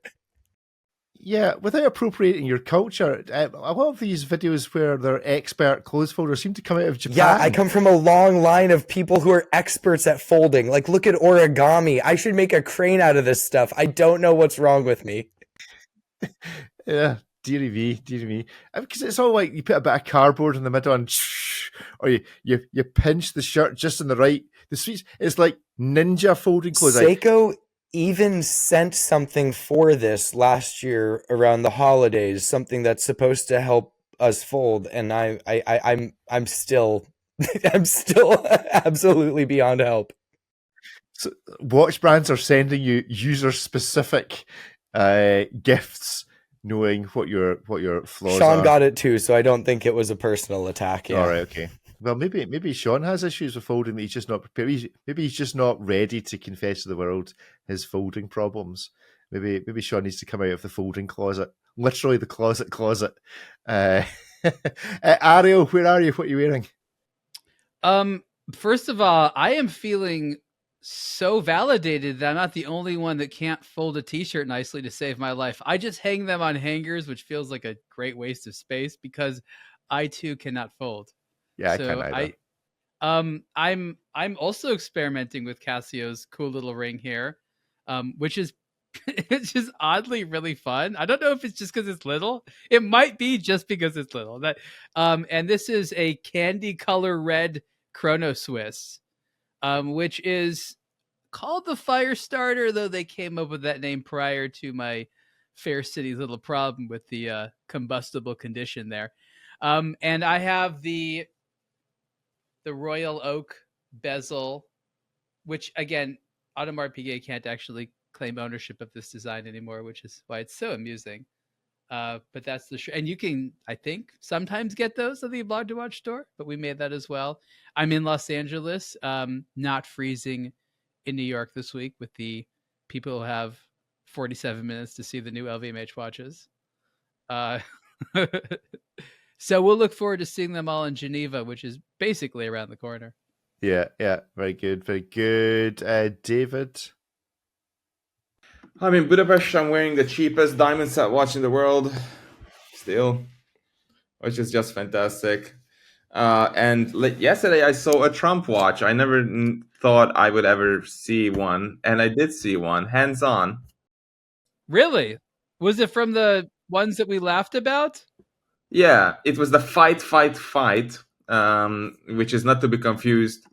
Yeah, without appropriating your culture, a lot of these videos where they're expert clothes folders seem to come out of Japan. Yeah, I come from a long line of people who are experts at folding. Like, look at origami. I should make a crane out of this stuff. I don't know what's wrong with me. Yeah. Deary me. Because it's all like you put a bit of cardboard in the middle and or you pinch the shirt just in the right. The sweets, it's like ninja folding clothes. Seiko even sent something for this last year around the holidays, something that's supposed to help us fold, and I'm still absolutely beyond help. So watch brands are sending you user specific gifts, knowing what your flaws are. Sean got it too, so I don't think it was a personal attack. Yeah. All right, okay. Well, maybe Sean has issues with folding that he's just not prepared. Maybe he's just not ready to confess to the world his folding problems. Maybe Sean needs to come out of the folding closet, literally the closet. Ariel, where are you? What are you wearing? First of all, I am feeling so validated that I'm not the only one that can't fold a t-shirt nicely to save my life. I just hang them on hangers, which feels like a great waste of space because I too cannot fold. Yeah, So I can I'm also experimenting with Casio's cool little ring here, which is it's just oddly really fun. I don't know if it's just because it's little. It might be just because it's little. That and this is a candy color red Chrono Swiss, which is called the Fire Starter, though they came up with that name prior to my Fair City's little problem with the combustible condition there. And I have the Royal Oak bezel, which again, Audemars Piguet can't actually claim ownership of this design anymore, which is why it's so amusing. But that's and you can, I think, sometimes get those at the aBlogtoWatch store, but we made that as well. I'm in Los Angeles, not freezing in New York this week with the people who have 47 minutes to see the new LVMH watches. So we'll look forward to seeing them all in Geneva, which is basically around the corner. Yeah, very good, very good. David? I'm in Budapest. I'm wearing the cheapest diamond set watch in the world, still, which is just fantastic. And yesterday I saw a Trump watch. I never thought I would ever see one, and I did see one, hands on. Really? Was it from the ones that we laughed about? Yeah, it was the Fight, which is not to be confused.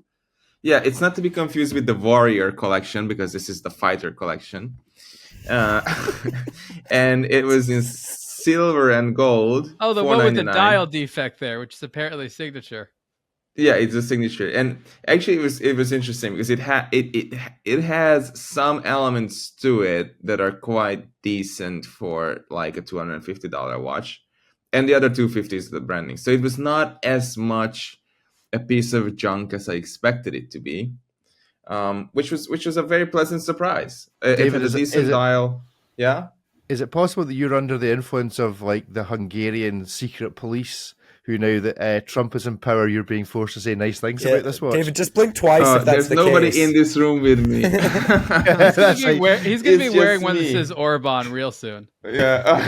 Yeah, it's not to be confused with the Warrior collection, because this is the Fighter collection. And it was in silver and gold. Oh, the one with the dial defect there, which is apparently signature. Yeah, it's a signature, and actually, it was interesting because it has some elements to it that are quite decent for like a $250 watch, and the other $250 is the branding. So it was not as much a piece of junk as I expected it to be, which was a very pleasant surprise. David, if it's a decent dial, yeah. Is it possible that you're under the influence of like the Hungarian secret police, who now that Trump is in power, you're being forced to say nice things about this watch? David, just blink twice if that's the case. There's nobody in this room with me. He's going to be wearing one that says Orban real soon. Yeah.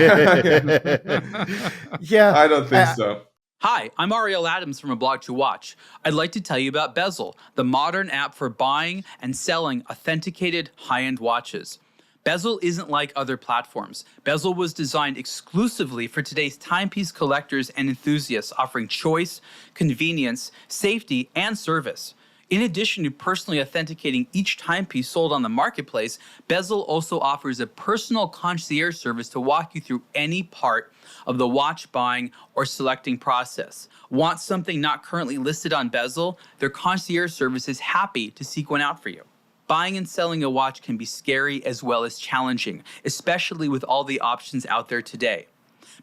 Yeah. I don't think so. Hi, I'm Ariel Adams from aBlogtoWatch. I'd like to tell you about Bezel, the modern app for buying and selling authenticated high-end watches. Bezel isn't like other platforms. Bezel was designed exclusively for today's timepiece collectors and enthusiasts, offering choice, convenience, safety, and service. In addition to personally authenticating each timepiece sold on the marketplace, Bezel also offers a personal concierge service to walk you through any part of the watch buying or selecting process. Want something not currently listed on Bezel? Their concierge service is happy to seek one out for you. Buying and selling a watch can be scary as well as challenging, especially with all the options out there today.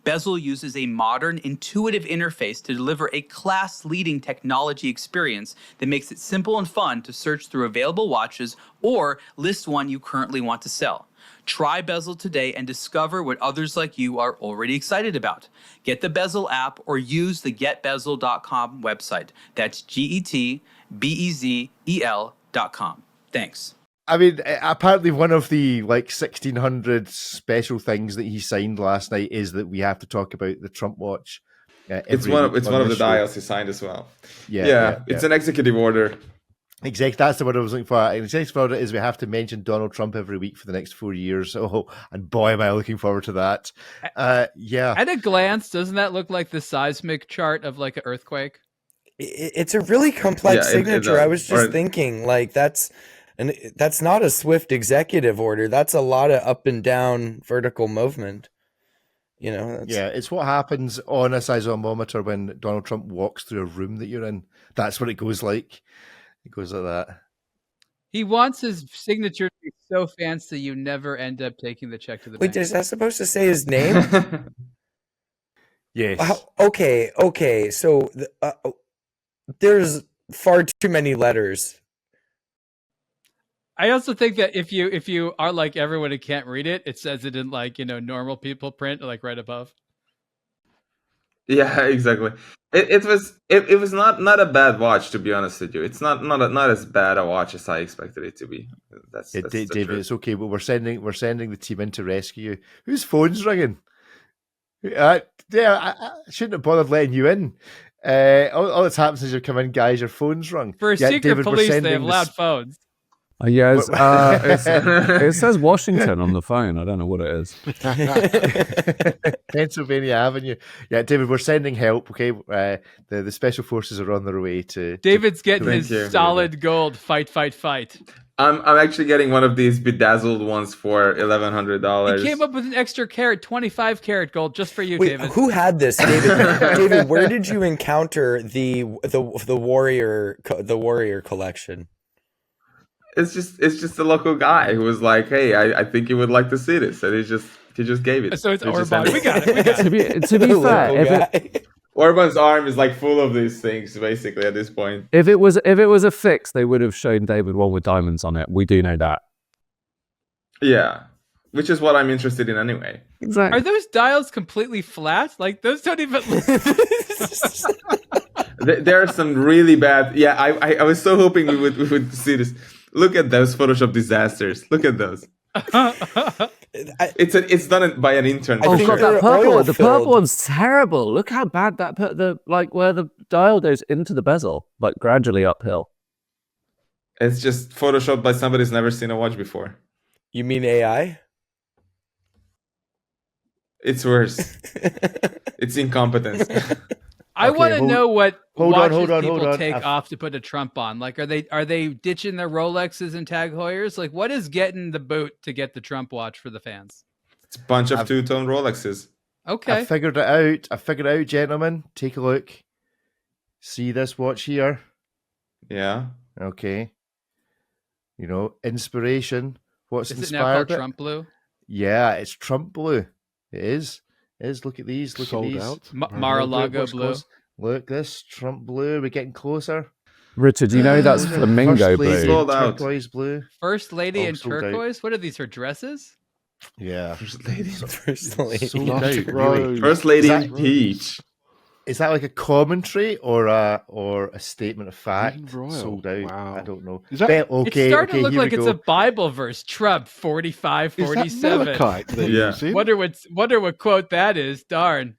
Bezel uses a modern, intuitive interface to deliver a class-leading technology experience that makes it simple and fun to search through available watches or list one you currently want to sell. Try Bezel today and discover what others like you are already excited about. Get the Bezel app or use the getbezel.com website. That's GetBezel.com. Thanks. I mean, apparently one of the like 1,600 special things that he signed last night is that we have to talk about the Trump watch. It's one of the dials he signed as well. Yeah. It's an executive order. Exactly, that's the word I was looking for. An executive order is we have to mention Donald Trump every week for the next 4 years. Oh, and boy, am I looking forward to that. Yeah. At a glance, doesn't that look like the seismic chart of like an earthquake? It's a really complex signature. I was just thinking, like, that's not a swift executive order. That's a lot of up and down vertical movement. You know. Yeah, it's what happens on a seismometer when Donald Trump walks through a room that you're in. That's what it goes like. It goes like that. He wants his signature to be so fancy you never end up taking the check to the bank. Wait, is that supposed to say his name? Yes. Okay. So there's far too many letters. I also think that if you are like everyone who can't read it, it says it in like, normal people print, like right above. Yeah, exactly. It was not a bad watch, to be honest with you. It's not as bad a watch as I expected it to be. That's the David, truth. it's okay, but we're sending the team in to rescue you. Whose phone's ringing? Yeah, I shouldn't have bothered letting you in. All that's happened since you've come in, guys. Your phone's rung. For secret David, we're police, they sending have loud phones. Yeah, it says Washington on the phone. I don't know what it is. Pennsylvania Avenue. Yeah, David, we're sending help. Okay, the special forces are on their way to. David's getting Thank his you. solid gold. Fight. I'm actually getting one of these bedazzled ones for $1,100. He came up with an extra carat, 25 karat gold, just for you, Wait, David. who had this, David? David, where did you encounter the warrior collection? It's just a local guy who was like, "Hey, I think you would like to see this," and he just gave it. So it's He just Orban. sent We got it. To be fair, Local guy. Orban's arm is like full of these things, basically, at this point. if it was a fix, they would have shown David one with diamonds on it. We do know that. Yeah, which is what I'm interested in anyway. Exactly. Are those dials completely flat? Like, those don't even... There are some really bad. Yeah, I was so hoping we would see this. Look at those Photoshop disasters. Look at those. It's done by an intern. I Oh think god, they're that purple one. The oil-filled. purple one's terrible. Look how bad that where the dial goes into the bezel, like gradually uphill. It's just photoshopped by somebody who's never seen a watch before. You mean AI? It's worse. It's incompetence. I Okay, want to know what watches hold people on. take off to put a Trump on. Like, are they ditching their Rolexes and Tag Heuers? Like, what is getting the boot to get the Trump watch for the fans? It's a bunch of two-tone Rolexes. Okay. I figured it out, gentlemen. Take a look. See this watch here? Yeah. Okay. You know, inspiration. What's Is it now called inspired it? Trump Blue? Yeah, it's Trump Blue. It is. It is. Look at these. Look Sold at these. out. Mar-a-Lago Watch Blue. close. Look, this Trump Blue. We're getting closer. Richard, you know that's Flamingo First lady Blue. Sold out. turquoise blue. First Lady in sold out. turquoise? What are these, her dresses? Yeah. First lady. First lady. Sold out, Plastic really. Rose. First lady Is in that- peach. Is that like a commentary or a statement of fact? Green Royal. Sold out. Wow. I don't know. Is that- Okay, It's starting okay, to look here like we it's go. a Bible verse. Trump 45, Is that 47. malachite they're Yeah. using? Wonder what quote that is. Darn.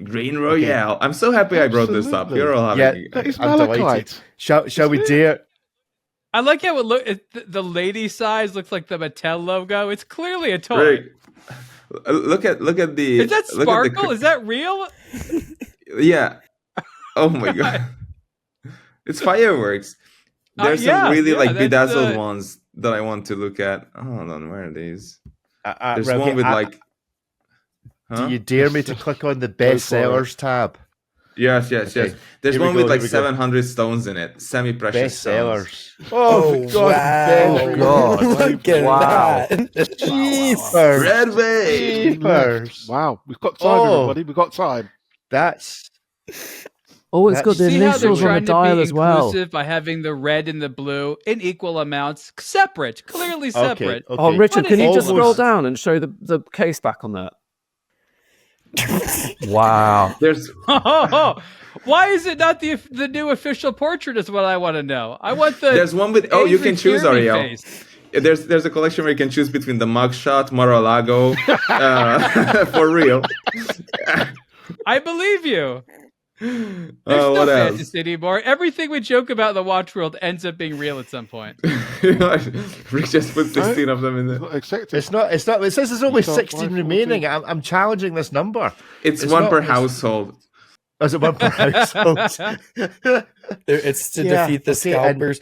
Green Royale. I'm so happy I brought this up. Absolutely. You're all having Yeah. That is I'm delighted. malachite. Shall we Isn't it? dare? I like how the lady size looks like the Mattel logo. It's clearly a toy. Rick, look at the. Is that look at the sparkle? Is that real? Yeah. Oh my god. It's fireworks. There's some really like that's, bedazzled ones that I want to look at. Hold on, where are these? There's Well, one okay, with like. Huh? Do you dare me to click on the bestsellers tab? Yes. Okay. There's Here we one go, with like here we go. 700 stones in it. Semi-precious stones. Bestsellers. Oh, my God. wow. God. Look at Wow. that. Jeepers. Red Wave. Jeepers. Wow, we've got time, Oh. everybody. We've got time. That's Oh, it's got the See how they're initials on the trying to dial be as well. inclusive by having the red and the blue in equal amounts, separate, clearly okay. separate. Okay. Oh, Richard, What can you is- just scroll Almost. down and show the case back on that? Wow. There's Why is it not the new official portrait? Is what I want to know. I want the. there's one with you Avery can choose Tierney Ariel. face. There's a collection where you can choose between the mugshot, Mar-a-Lago, for real. I believe you. There's no What else? fantasy anymore. Everything we joke about in the watch world ends up being real at some point. Rick just put 16 of them in there. Not accepted. It's not. It's not. It says there's only You can't 16 buy remaining. I'm challenging this number. It's It's one not- per it's- household. Is it one per household? It's to Yeah, defeat the okay, and- scalpers.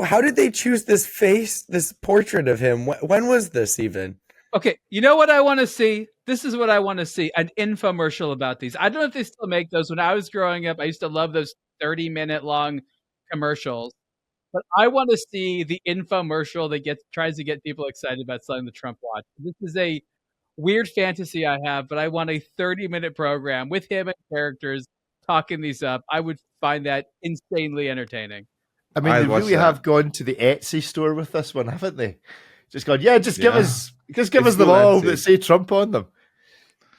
How did they choose this portrait of him? When was this even? Okay, you know what I want to see? This is what I want to see. An infomercial about these. I don't know if they still make those. When I was growing up, I used to love those 30-minute long commercials. But I want to see the infomercial that tries to get people excited about selling the Trump watch. This is a weird fantasy I have, but I want a 30-minute program with him and characters talking these up. I would find that insanely entertaining. I mean, I'd they watch really that. have gone to the Etsy store with this one, haven't they? Just gone. Yeah, just give Yeah. us It's them still all Etsy. that say Trump on them.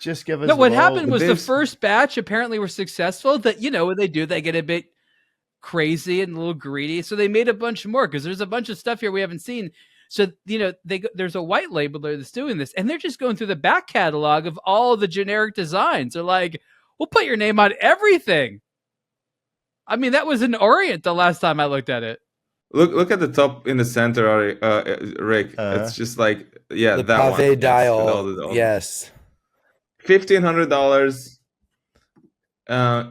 Just give us. No, what them all. happened was the There's- first batch apparently were successful. That what they do, they get a bit crazy and a little greedy, so they made a bunch more because there's a bunch of stuff here we haven't seen. So there's a white labeler that's doing this, and they're just going through the back catalog of all the generic designs. They're like, "We'll put your name on everything." I mean, that was an Orient the last time I looked at it. Look at the top in the center, Rick. It's just like The that one. pave dial. All the- Yes. $1,500.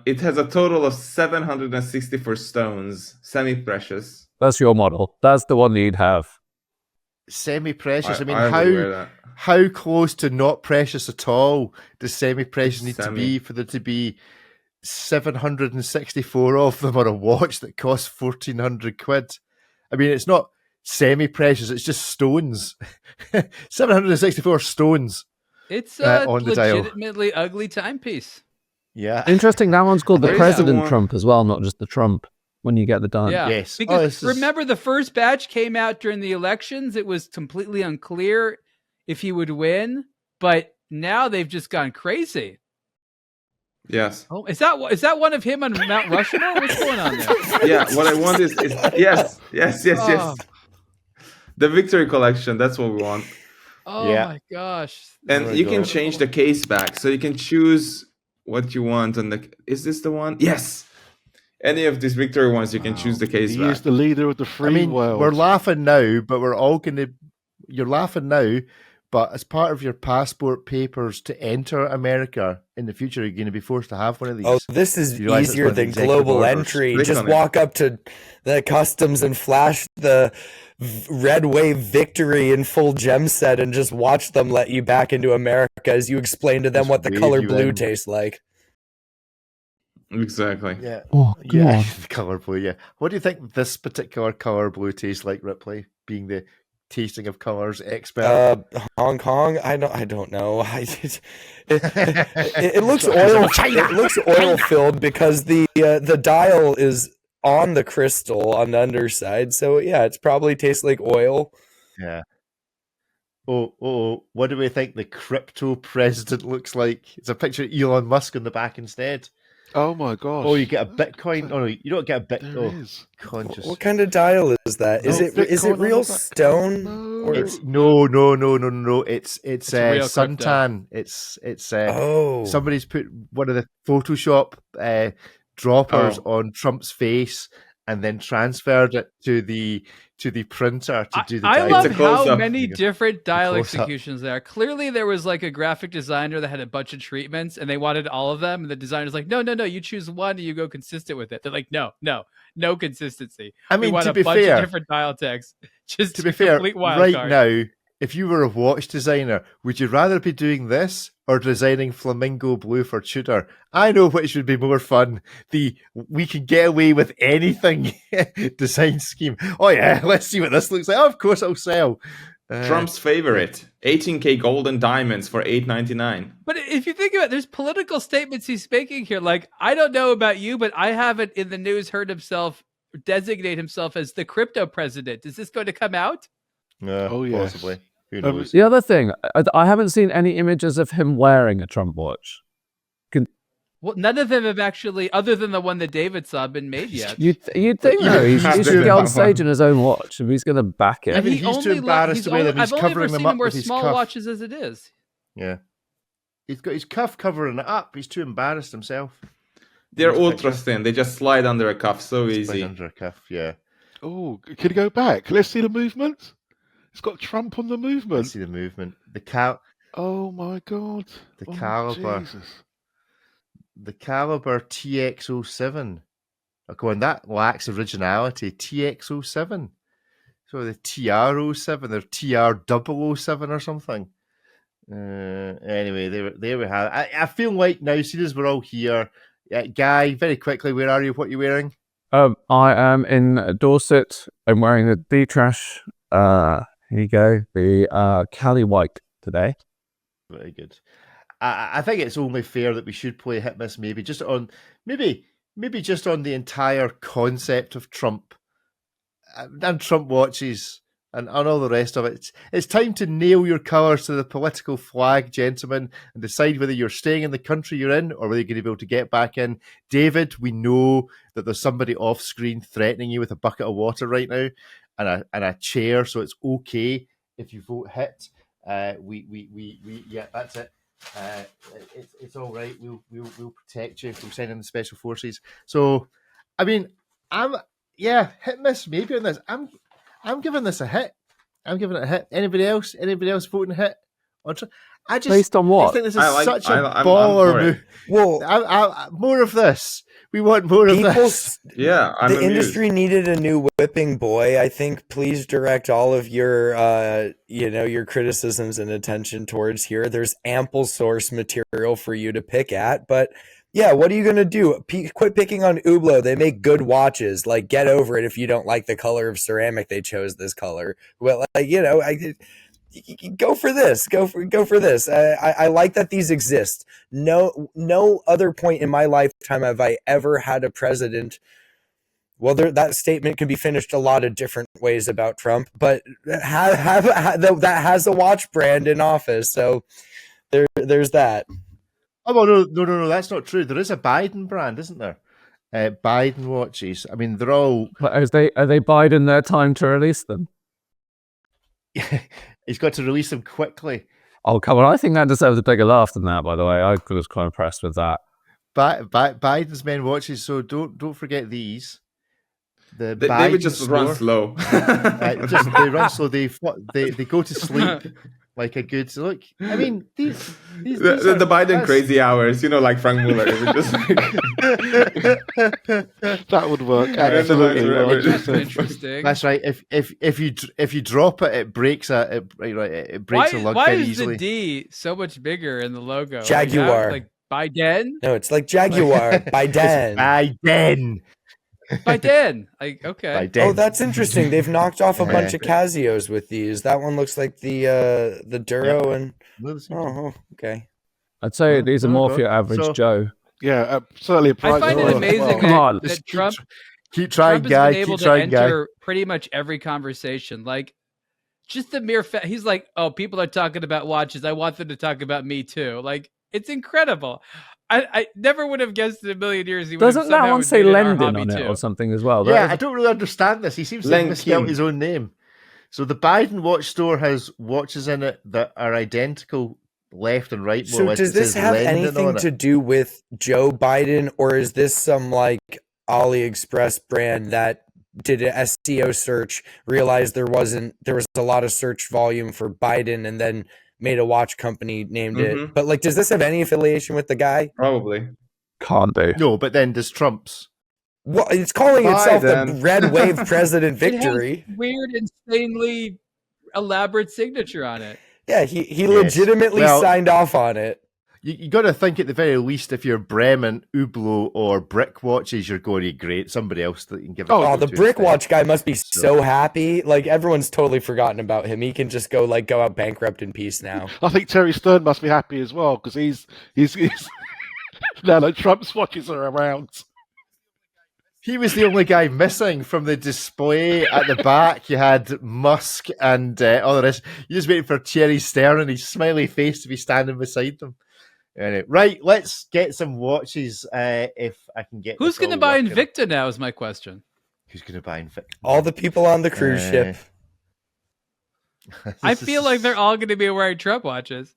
It has a total of 764 stones, semi-precious. That's your model. That's the one you'd have. Semi-precious. I mean, would wear that. how close to not precious at all does semi-precious need to Semi. be for there to be 764 of them on a watch that costs 1,400 quid? I mean, it's not semi-precious; it's just stones. 764 stones. It's a on the dial. legitimately ugly timepiece. Yeah. Interesting. That one's called the There is President one- Trump as well, not just the Trump. When you get the dime. Yeah. Yes. Because this is- remember, the first batch came out during the elections. It was completely unclear if he would win, but now they've just gone crazy. Yes. Oh, is that one of him on Mount Rushmore? What's going on there? Yeah. What I want is yes. Oh. The Victory Collection. That's what we want. Oh Yeah. my gosh! And my you can God. change the case back, so you can choose what you want. Is this the one? Yes. Any of these Victory ones, you can choose the case He back. is the leader of the free I mean, world. we're laughing now, but we're all going to. You're laughing now, but as part of your passport papers to enter America in the future, you're going to be forced to have one of these. Oh, this is You realize it's easier one of the than executive global orders. entry. Click Just on it. walk up to the customs and flash the red wave Victory in full gem set and just watch them let you back into America as you explain to them Just what the wave color you blue in. tastes like. Exactly. Yeah. Oh, come Yeah, on. the color blue. Yeah. What do you think this particular color blue tastes like, Ripley? Being the tasting of colors expert. Hong Kong? I don't know. It looks oil. It looks oil filled because the dial is on the crystal on the underside. So yeah, it's probably tastes like oil. Yeah. Oh! What do we think the crypto president looks like? It's a picture of Elon Musk on the back instead. Oh my gosh. Oh, you get a Bitcoin. Oh no, you don't get a There Bitcoin. is. Conscious. What kind of dial is that? Is No, it is it Bitcoin on real the back. stone? No. Or It's no. It's It's real crypto. suntan. It's oh, somebody's put one of the Photoshop droppers Oh. on Trump's face and then transferred it to the printer to do the I dial. love It's a how close-up. many different dial close-up. executions there are. Clearly, there was like a graphic designer that had a bunch of treatments, and they wanted all of them. And the designer's like, no, you choose one, and you go consistent with it. They're like, no consistency. I We mean, want to a be bunch of fair, different dial tags. Just to be fair, complete wild right card. now, if you were a watch designer, would you rather be doing this or designing Flamingo-Blue for Tudor? I know which would be more fun. The we can get away with anything design scheme. Oh yeah, let's see what this looks like. Oh, of course, it'll sell. Trump's favorite, 18K gold and diamonds for $8.99. But if you think about it, there's political statements he's making here. Like, I don't know about you, but I haven't in the news heard himself designate himself as the crypto president. Is this going to come out? Oh, yes. Possibly. Who knows? The other thing, I haven't seen any images of him wearing a Trump watch. Well, none of them have actually, other than the one that David saw, been made yet. You'd think Yeah, no, he's he's just doing get on that stage one. in his own watch and he's going to back it. I mean, He he's too only embarrassed to wear them. He's I've only ever covering them seen up him wear with his small cuff. watches as it is. Yeah. He's got his cuff covering it up. He's too embarrassed himself. They're These ultra pictures. thin. They just slide under a cuff so Right easy. under a cuff, yeah. Oh, can you go back? Let's see the movement. It's got Trump on the Let's movement. see the movement. Oh my God. The Oh, caliber. Jesus. The caliber TX07. Oh, come on, that lacks originality. TX07. So the TR07 or TR007 or something. Anyway, there we have it. I feel like now, seeing as we're all here, Guy, very quickly, where are you? What are you wearing? I am in Dorset. I'm wearing the D-Trash. Here you go. The Cali White today. Very good. I think it's only fair that we should play Hit Miss maybe just on just on the entire concept of Trump and Trump watches. and all the rest of it. It's time to nail your colours to the political flag, gentlemen, and decide whether you're staying in the country you're in or whether you're going to be able to get back in. David, we know that there's somebody off screen threatening you with a bucket of water right now and a chair, so it's okay if you vote hit. Yeah, that's it. It's all right. We'll protect you from sending the special forces. So, I mean, hit miss maybe on this. I'm giving this a hit. I'm giving it a hit. Anybody else? Anybody else voting hit? I just Based on I what? think this is such a I'm baller for it. move. Well, More of this. We want more of this. Yeah, I'm the amused. industry needed a new whipping boy. I think please direct all of your your criticisms and attention towards here. There's ample source material for you to pick at, but yeah, what are you gonna do? Quit picking on aBlo. They make good watches. Like, get over it if you don't like the color of ceramic they chose this color. Well, go for this. Go for this. I like that these exist. No other point in my lifetime have I ever had a president. Well, that statement can be finished a lot of different ways about Trump, but that has a watch brand in office. So there's that. Oh, well, no, that's not true. There is a Biden brand, isn't there? Biden watches. I mean, they're all... But are they biding their time to release them? He's got to release them quickly. Oh, come on. I think that deserves a bigger laugh than that, by the way. I was quite impressed with that. Biden's men watches, so don't forget these. They would just run slow. They run slow. They go to sleep like a good look. I mean, these the Biden crazy hours, like Frank Muller. It would just That would work. Absolutely. That's interesting. That's right. If you drop it, it breaks it breaks a lug why very is easily. the D so much bigger in the logo? Jaguar. Like Biden? No, it's like Jaguar. Biden. Biden. Like, okay. Biden. Oh, that's interesting. They've knocked off a bunch of Casios with these. That one looks like the Duro and okay. I'd say these are more for your average Joe. Yeah, certainly a price. I find it amazing Come on. that Trump keep trying, Trump guy. has been able Keep trying, to guy. enter pretty much every conversation. Like, just the mere fact he's like, oh, people are talking about watches. I want them to talk about me too. Like, it's incredible. I never would have guessed in a million years he would Doesn't that one say Lendin on it too. or something as well? Yeah, I don't really understand this. He seems to have misspelled his own name. So the Biden watch store has watches in it that are identical left and right. So does this have anything to do with Joe Biden, or is this some like AliExpress brand that did an SEO search, realized there was a lot of search volume for Biden, and then made a watch company named it? But like, does this have any affiliation with the guy? Probably. Can't do. No, but then does Trump's? Well, it's calling itself the Red Wave President Victory. It has weird, insanely elaborate signature on it. Yeah, he legitimately signed off on it. You got to think at the very least, if you're Bremen, aBlo, or Brick watches, you're going to great. Somebody else that you can give. Oh, the Brick watch guy must be so happy. Like, everyone's totally forgotten about him. He can just go out bankrupt in peace now. I think Terry Stern must be happy as well because he's now that Trump's watches are around. He was the only guy missing from the display at the back. You had Musk and all the rest. You're just waiting for Terry Stern and his smiley face to be standing beside them. Anyway, right, let's get some watches if I can get. Who's going to buy Invicta now is my question. Who's going to buy Invicta? All the people on the cruise ship. I feel like they're all going to be wearing Trump watches.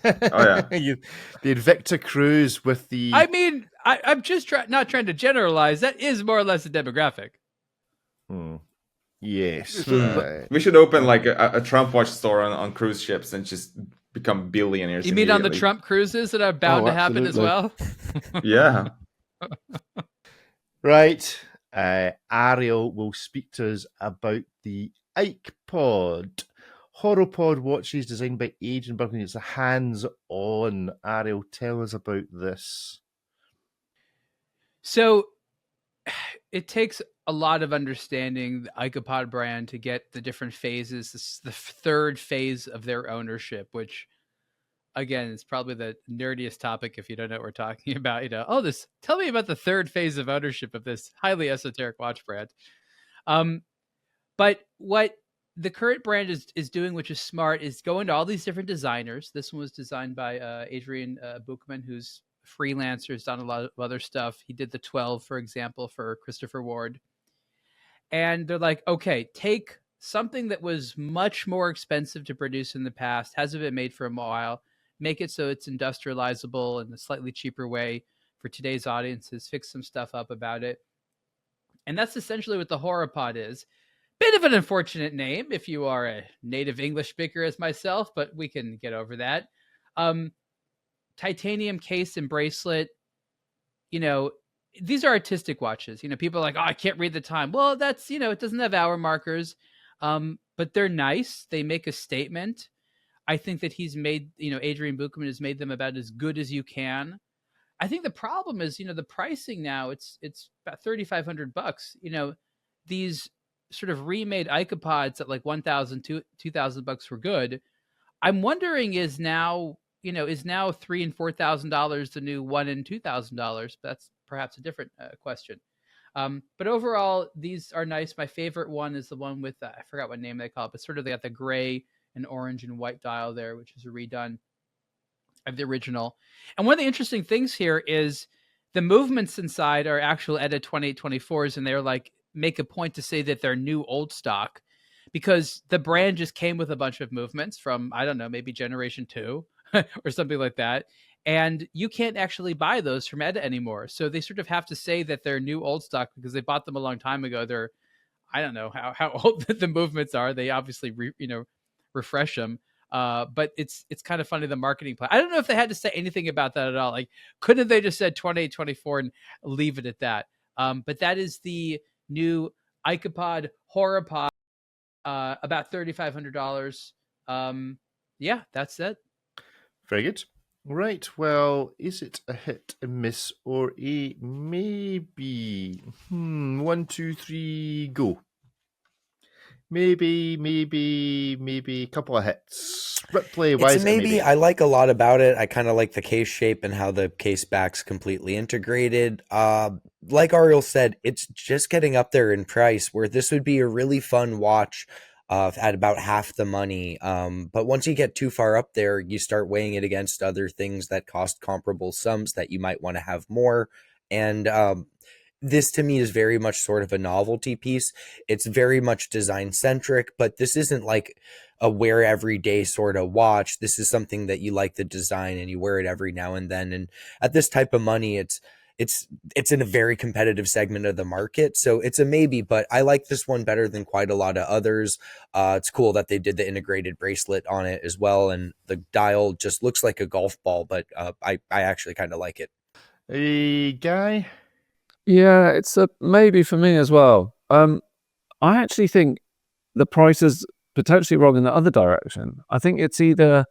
Oh yeah, the Invicta cruise with the. I mean, I'm just not trying to generalize. That is more or less a demographic. Yes, we should open like a Trump watch store on cruise ships and just become billionaires. You mean on the Trump cruises that are bound to happen as well? Yeah. Right. Ariel will speak to us about the Ike Pod. Horopod watches designed by Adrian Burgundy. It's a hands-on. Ariel, tell us about this. So it takes a lot of understanding the IkePod brand to get the different phases. This is the third phase of their ownership, which again is probably the nerdiest topic if you don't know what we're talking about. Tell me about the third phase of ownership of this highly esoteric watch brand. But what the current brand is doing, which is smart, is going to all these different designers. This one was designed by Adrian Buchman, who's a freelancer, has done a lot of other stuff. He did the 12, for example, for Christopher Ward. And they're like, okay, take something that was much more expensive to produce in the past, hasn't been made for a while, make it so it's industrializable in a slightly cheaper way for today's audiences, fix some stuff up about it. And that's essentially what the Horrorpod is. Bit of an unfortunate name if you are a native English speaker as myself, but we can get over that. Titanium case and bracelet, these are artistic watches. People are like, oh, I can't read the time. Well, that's, it doesn't have hour markers, but they're nice. They make a statement. I think that he's made, Adrian Buchman has made them about as good as you can. I think the problem is, the pricing now, it's about $3,500. These sort of remade iCopods at like $1,000, $2,000 were good. I'm wondering is now $3,000 and $4,000 the new $1,000 and $2,000? That's perhaps a different question. But overall, these are nice. My favorite one is the one with I forgot what name they call it, but sort of they got the gray and orange and white dial there, which is a redone of the original. And one of the interesting things here is the movements inside are actual ETA 2824s, and they're like make a point to say that they're new old stock because the brand just came with a bunch of movements from, I don't know, maybe generation 2 or something like that. And you can't actually buy those from ETA anymore. So they sort of have to say that they're new old stock because they bought them a long time ago. They're, I don't know how old the movements are. They obviously, refresh them. But it's kind of funny, the marketing plan. I don't know if they had to say anything about that at all. Like, couldn't they just said 2824 and leave it at that? But that is the new iCopod Horrorpod, about $3,500. Yeah, that's it. Very good. Right. Well, is it a hit, a miss, or a maybe? 1, 2, 3, go. Maybe a couple of hits. Ripley, why is it maybe? maybe? I like a lot about it. I kind of like the case shape and how the case back's completely integrated. Like Ariel said, it's just getting up there in price where this would be a really fun watch at about half the money. But once you get too far up there, you start weighing it against other things that cost comparable sums that you might want to have more. And this to me is very much sort of a novelty piece. It's very much design centric, but this isn't like a wear every day sort of watch. This is something that you like the design and you wear it every now and then. And at this type of money, it's in a very competitive segment of the market. So it's a maybe, but I like this one better than quite a lot of others. It's cool that they did the integrated bracelet on it as well. And the dial just looks like a golf ball, but I actually kind of like it. Hey, Guy? Yeah, it's a maybe for me as well. I actually think the price is potentially wrong in the other direction. I think it's either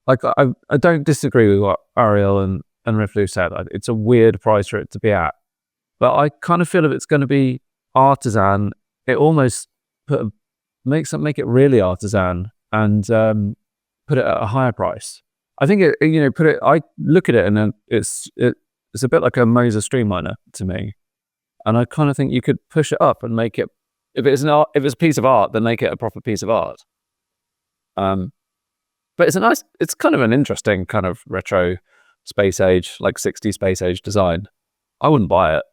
like I don't disagree with what Ariel and Ripley said. It's a weird price for it to be at, but I kind of feel if it's going to be artisan, it almost make it really artisan and put it at a higher price. I think I look at it and then it's a bit like a Moser Streamliner to me, and I kind of think you could push it up and make it, if it's a piece of art, then make it a proper piece of art. But it's kind of an interesting kind of retro space age, like 60s space age design. I wouldn't buy it,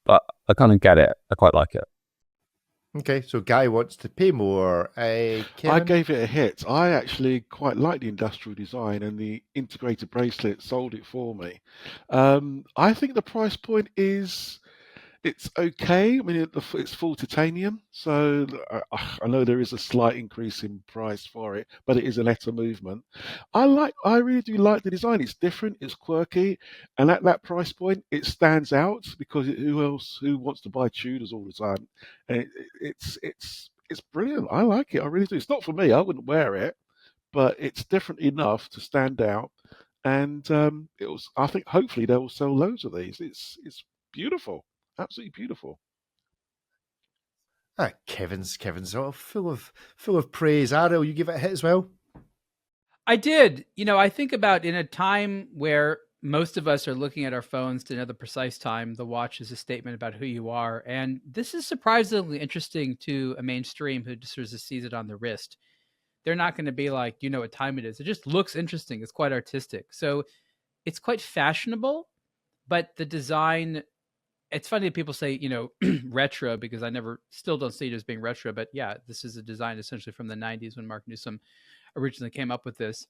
but I kind of get it. I quite like it. Okay, so Guy wants to pay more. I gave it a hit. I actually quite like the industrial design, and the integrated bracelet sold it for me. I think the price point it's okay. I mean, it's full titanium, so I know there is a slight increase in price for it, but it is an ETA movement. I really do like the design. It's different, it's quirky, and at that price point, it stands out because who wants to buy Tudors all the time? And it's brilliant. I like it. I really do. It's not for me. I wouldn't wear it, but it's different enough to stand out. And I think hopefully they will sell loads of these. It's beautiful. Absolutely beautiful. Kevin's all full of praise. Ariel, you give it a hit as well? I did. I think about in a time where most of us are looking at our phones to know the precise time. The watch is a statement about who you are. And this is surprisingly interesting to a mainstream who just sort of sees it on the wrist. They're not going to be like, you know what time it is. It just looks interesting. It's quite artistic. So it's quite fashionable, but the design, it's funny that people say, you know, retro, because I still don't see it as being retro. But yeah, this is a design essentially from the 90s when Mark Newsom originally came up with this.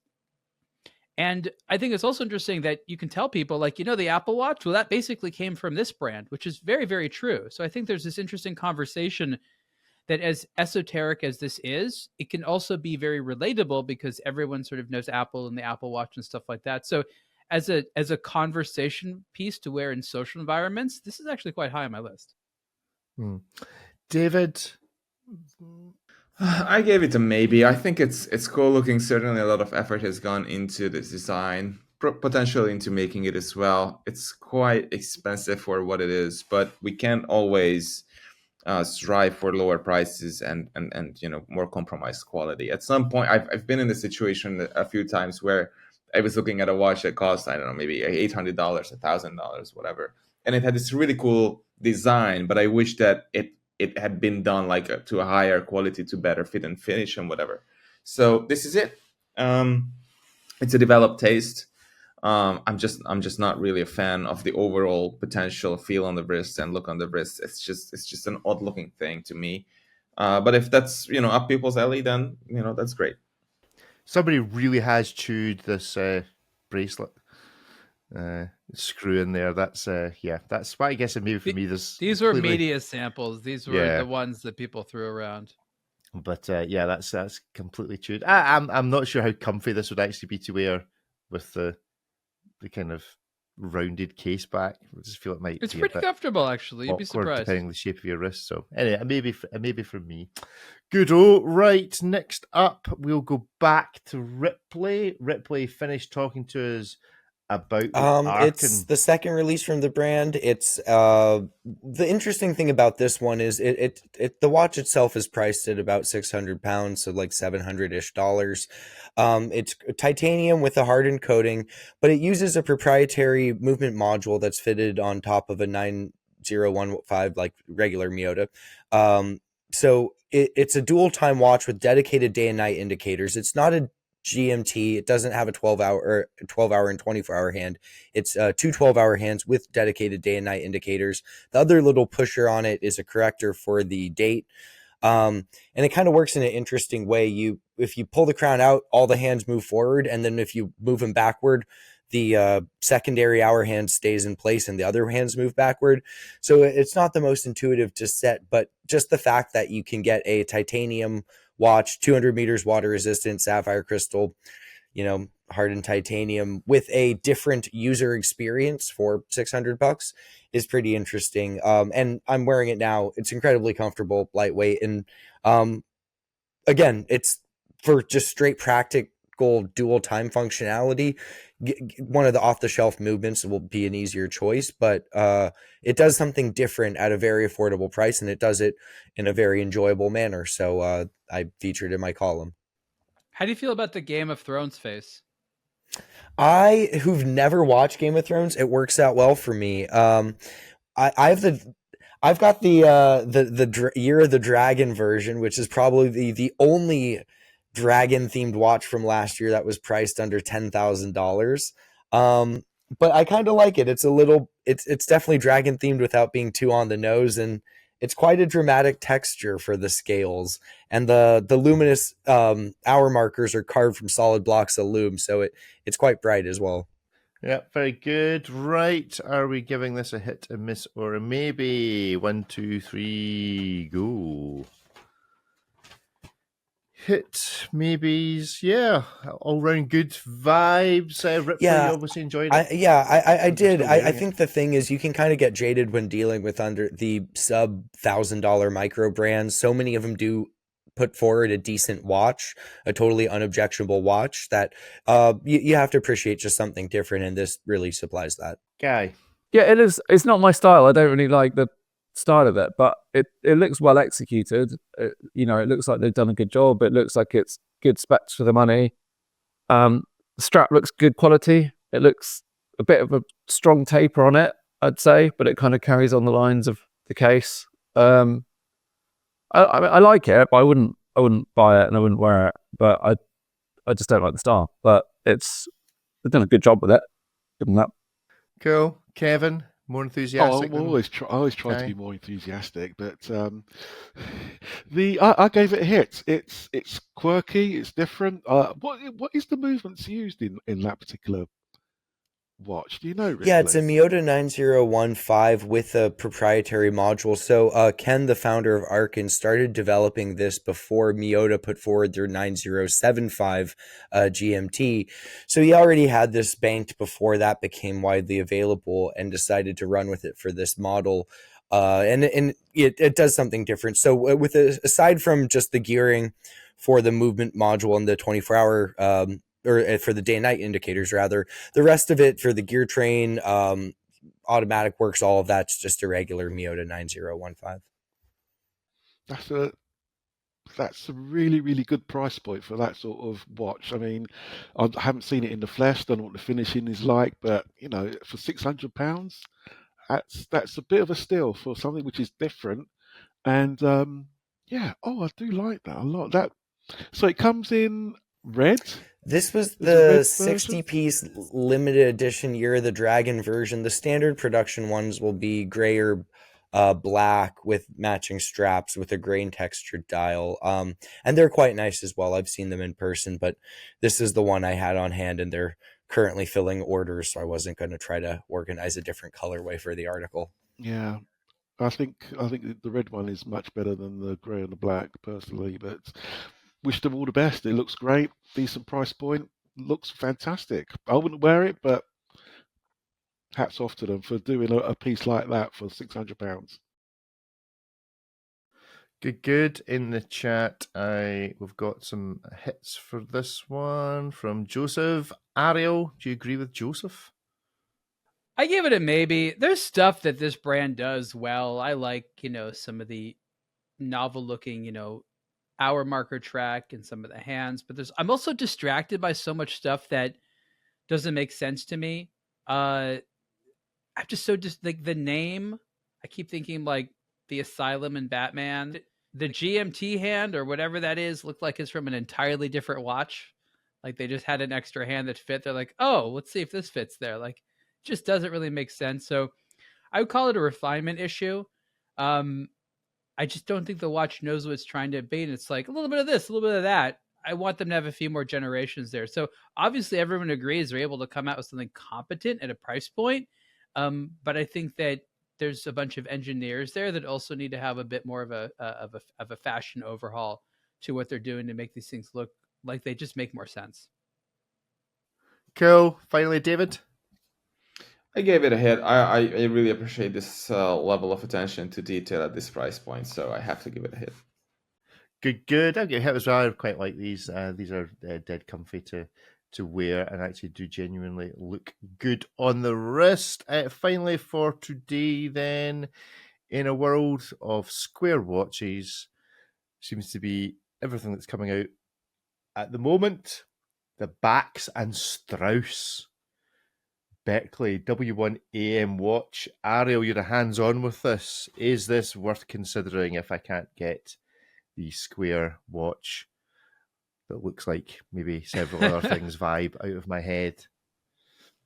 And I think it's also interesting that you can tell people, like, you know, the Apple Watch, well, that basically came from this brand, which is very, very true. So I think there's this interesting conversation that, as esoteric as this is, it can also be very relatable because everyone sort of knows Apple and the Apple Watch and stuff like that. So as a conversation piece to wear in social environments, this is actually quite high on my list. David? I gave it a maybe. I think it's cool looking. Certainly a lot of effort has gone into this design, potentially into making it as well. It's quite expensive for what it is, but we can't always strive for lower prices and you know, more compromised quality. At some point, I've been in this situation a few times where I was looking at a watch that cost, I don't know, maybe $800, $1,000, whatever, and it had this really cool design, but I wish that it had been done like to a higher quality, to better fit and finish and whatever. So this is it. It's a developed taste. I'm just not really a fan of the overall potential feel on the wrist and look on the wrist. It's just an odd looking thing to me. But if that's, you know, up people's alley, then, you know, that's great. Somebody really has chewed this bracelet screw in there. That's that's why I guess maybe for me these were media samples. These were the ones that people threw around. But that's completely chewed. I'm not sure how comfy this would actually be to wear with the kind of rounded case back. I just feel it might. It's pretty comfortable, actually. You'd be surprised, depending on the shape of your wrist. So anyway, maybe for me. Good. Right. Next up, we'll go back to Ripley. Ripley finished talking to us about the it's the second release from the brand. It's the interesting thing about this one is it the watch itself is priced at about £600, so like $700-ish. It's titanium with a hardened coating, but it uses a proprietary movement module that's fitted on top of a 9015 like regular Miyota. So it's a dual time watch with dedicated day and night indicators. It's not a GMT. It doesn't have a 12-hour and 24-hour hand. It's two 12-hour hands with dedicated day and night indicators. The other little pusher on it is a corrector for the date. And it kind of works in an interesting way. If you pull the crown out, all the hands move forward, and then if you move them backward, the secondary hour hand stays in place and the other hands move backward. So it's not the most intuitive to set, but just the fact that you can get a titanium watch, 200 meters water resistant, sapphire crystal, you know, hardened titanium with a different user experience for $600 is pretty interesting. And I'm wearing it now. It's incredibly comfortable, lightweight. And again, it's for just straight practical dual time functionality. One of the off-the-shelf movements will be an easier choice, but it does something different at a very affordable price, and it does it in a very enjoyable manner. So I featured in my column. How do you feel about the Game of Thrones face? Who've never watched Game of Thrones, it works out well for me. I've got the Year of the Dragon version, which is probably the only dragon themed watch from last year that was priced under $10,000. But I kind of like it. It's definitely dragon themed without being too on the nose, and it's quite a dramatic texture for the scales, and the luminous hour markers are carved from solid blocks of lume, so it's quite bright as well. Yeah, very good. Right, are we giving this a hit, a miss, or a maybe? 1, 2, 3, go. Hit, maybes, yeah, all round good vibes. Ripley, Yeah, you obviously enjoyed it. I did. I think the thing is, you can kind of get jaded when dealing with under the sub $1,000 micro brands. So many of them do put forward a decent watch, a totally unobjectionable watch that you have to appreciate just something different, and this really supplies that. Guy. Yeah, it is. It's not my style. I don't really like the style of it, but it looks well executed. It looks like they've done a good job. It looks like it's good specs for the money. The strap looks good quality. It looks a bit of a strong taper on it, I'd say, but it kind of carries on the lines of the case. I like it, but I wouldn't buy it and I wouldn't wear it. But I just don't like the style. But they've done a good job with it. Give them that. Cool. Kevin, more enthusiastic. I always try to Kai? be more enthusiastic, but I gave it a hit. It's quirky, it's different. What is the movements used in that particular watch? Do you know, Ripley? Yeah, it's a Miyota 9015 with a proprietary module. So Ken, the founder of Arkin, started developing this before Miyota put forward their 9075 GMT. So he already had this banked before that became widely available and decided to run with it for this model. And it does something different. So aside from just the gearing for the movement module and the 24-hour or for the day and night indicators, rather, the rest of it for the gear train, automatic works, all of that's just a regular Miyota 9015. That's a really, really good price point for that sort of watch. I mean, I haven't seen it in the flesh, don't know what the finishing is like, but for £600, that's a bit of a steal for something which is different. And I do like that a lot. So it comes in red. This was the 60-piece limited edition Year of the Dragon version. The standard production ones will be gray or black with matching straps with a grain textured dial. And they're quite nice as well. I've seen them in person, but this is the one I had on hand, and they're currently filling orders, so I wasn't going to try to organize a different colorway for the article. Yeah. I think the red one is much better than the grey and the black, personally, but wish them all the best. It looks great, decent price point, looks fantastic. I wouldn't wear it, but hats off to them for doing a piece like that for £600. Good. In the chat, we've got some hits for this one from Joseph. Ariel, do you agree with Joseph? I give it a maybe. There's stuff that this brand does well. I like, some of the novel looking, hour marker track and some of the hands, but I'm also distracted by so much stuff that doesn't make sense to me. I'm just like the name. I keep thinking like the Asylum and Batman. The GMT hand or whatever that is looked like it's from an entirely different watch. Like they just had an extra hand that fit. They're like, oh, let's see if this fits there. Like, just doesn't really make sense. So I would call it a refinement issue. I just don't think the watch knows what it's trying to be. And it's like a little bit of this, a little bit of that. I want them to have a few more generations there. So obviously everyone agrees they're able to come out with something competent at a price point. But I think that there's a bunch of engineers there that also need to have a bit more of a fashion overhaul to what they're doing to make these things look like they just make more sense. Cool. Finally, David. I gave it a hit. I really appreciate this level of attention to detail at this price point, so I have to give it a hit. Good. I'll give it a hit as well. I quite like these. These are dead comfy to wear and actually do genuinely look good on the wrist. Finally, for today, then, in a world of square watches, seems to be everything that's coming out at the moment. The Bax and Strauss Berkeley W1 AM watch. Ariel, you're hands-on with this. Is this worth considering if I can't get the square watch that looks like maybe several other things vibe out of my head?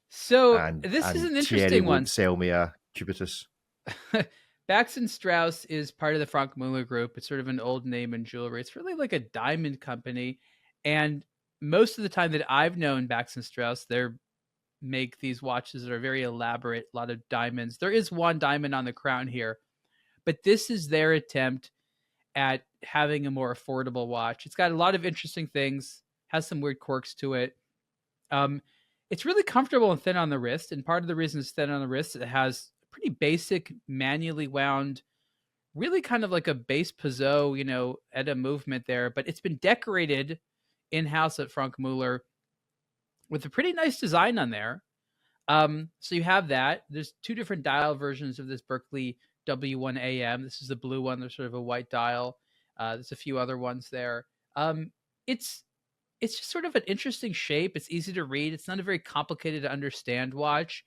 So this is an interesting Thierry one. Won't sell me a Cubitus. Bax and Strauss is part of the Frank Muller group. It's sort of an old name in jewelry. It's really like a diamond company. And most of the time that I've known Bax and Strauss, they make these watches that are very elaborate, a lot of diamonds. There is one diamond on the crown here, but this is their attempt at having a more affordable watch. It's got a lot of interesting things, has some weird quirks to it. It's really comfortable and thin on the wrist. And part of the reason it's thin on the wrist, it has pretty basic manually wound, really kind of like a bass piezo, at a movement there, but it's been decorated in-house at Frank Muller with a pretty nice design on there. So you have that. There's two different dial versions of this Berkeley W1 AM. This is the blue one. There's sort of a white dial. There's a few other ones there. It's it's just sort of an interesting shape. It's easy to read. It's not a very complicated to understand watch.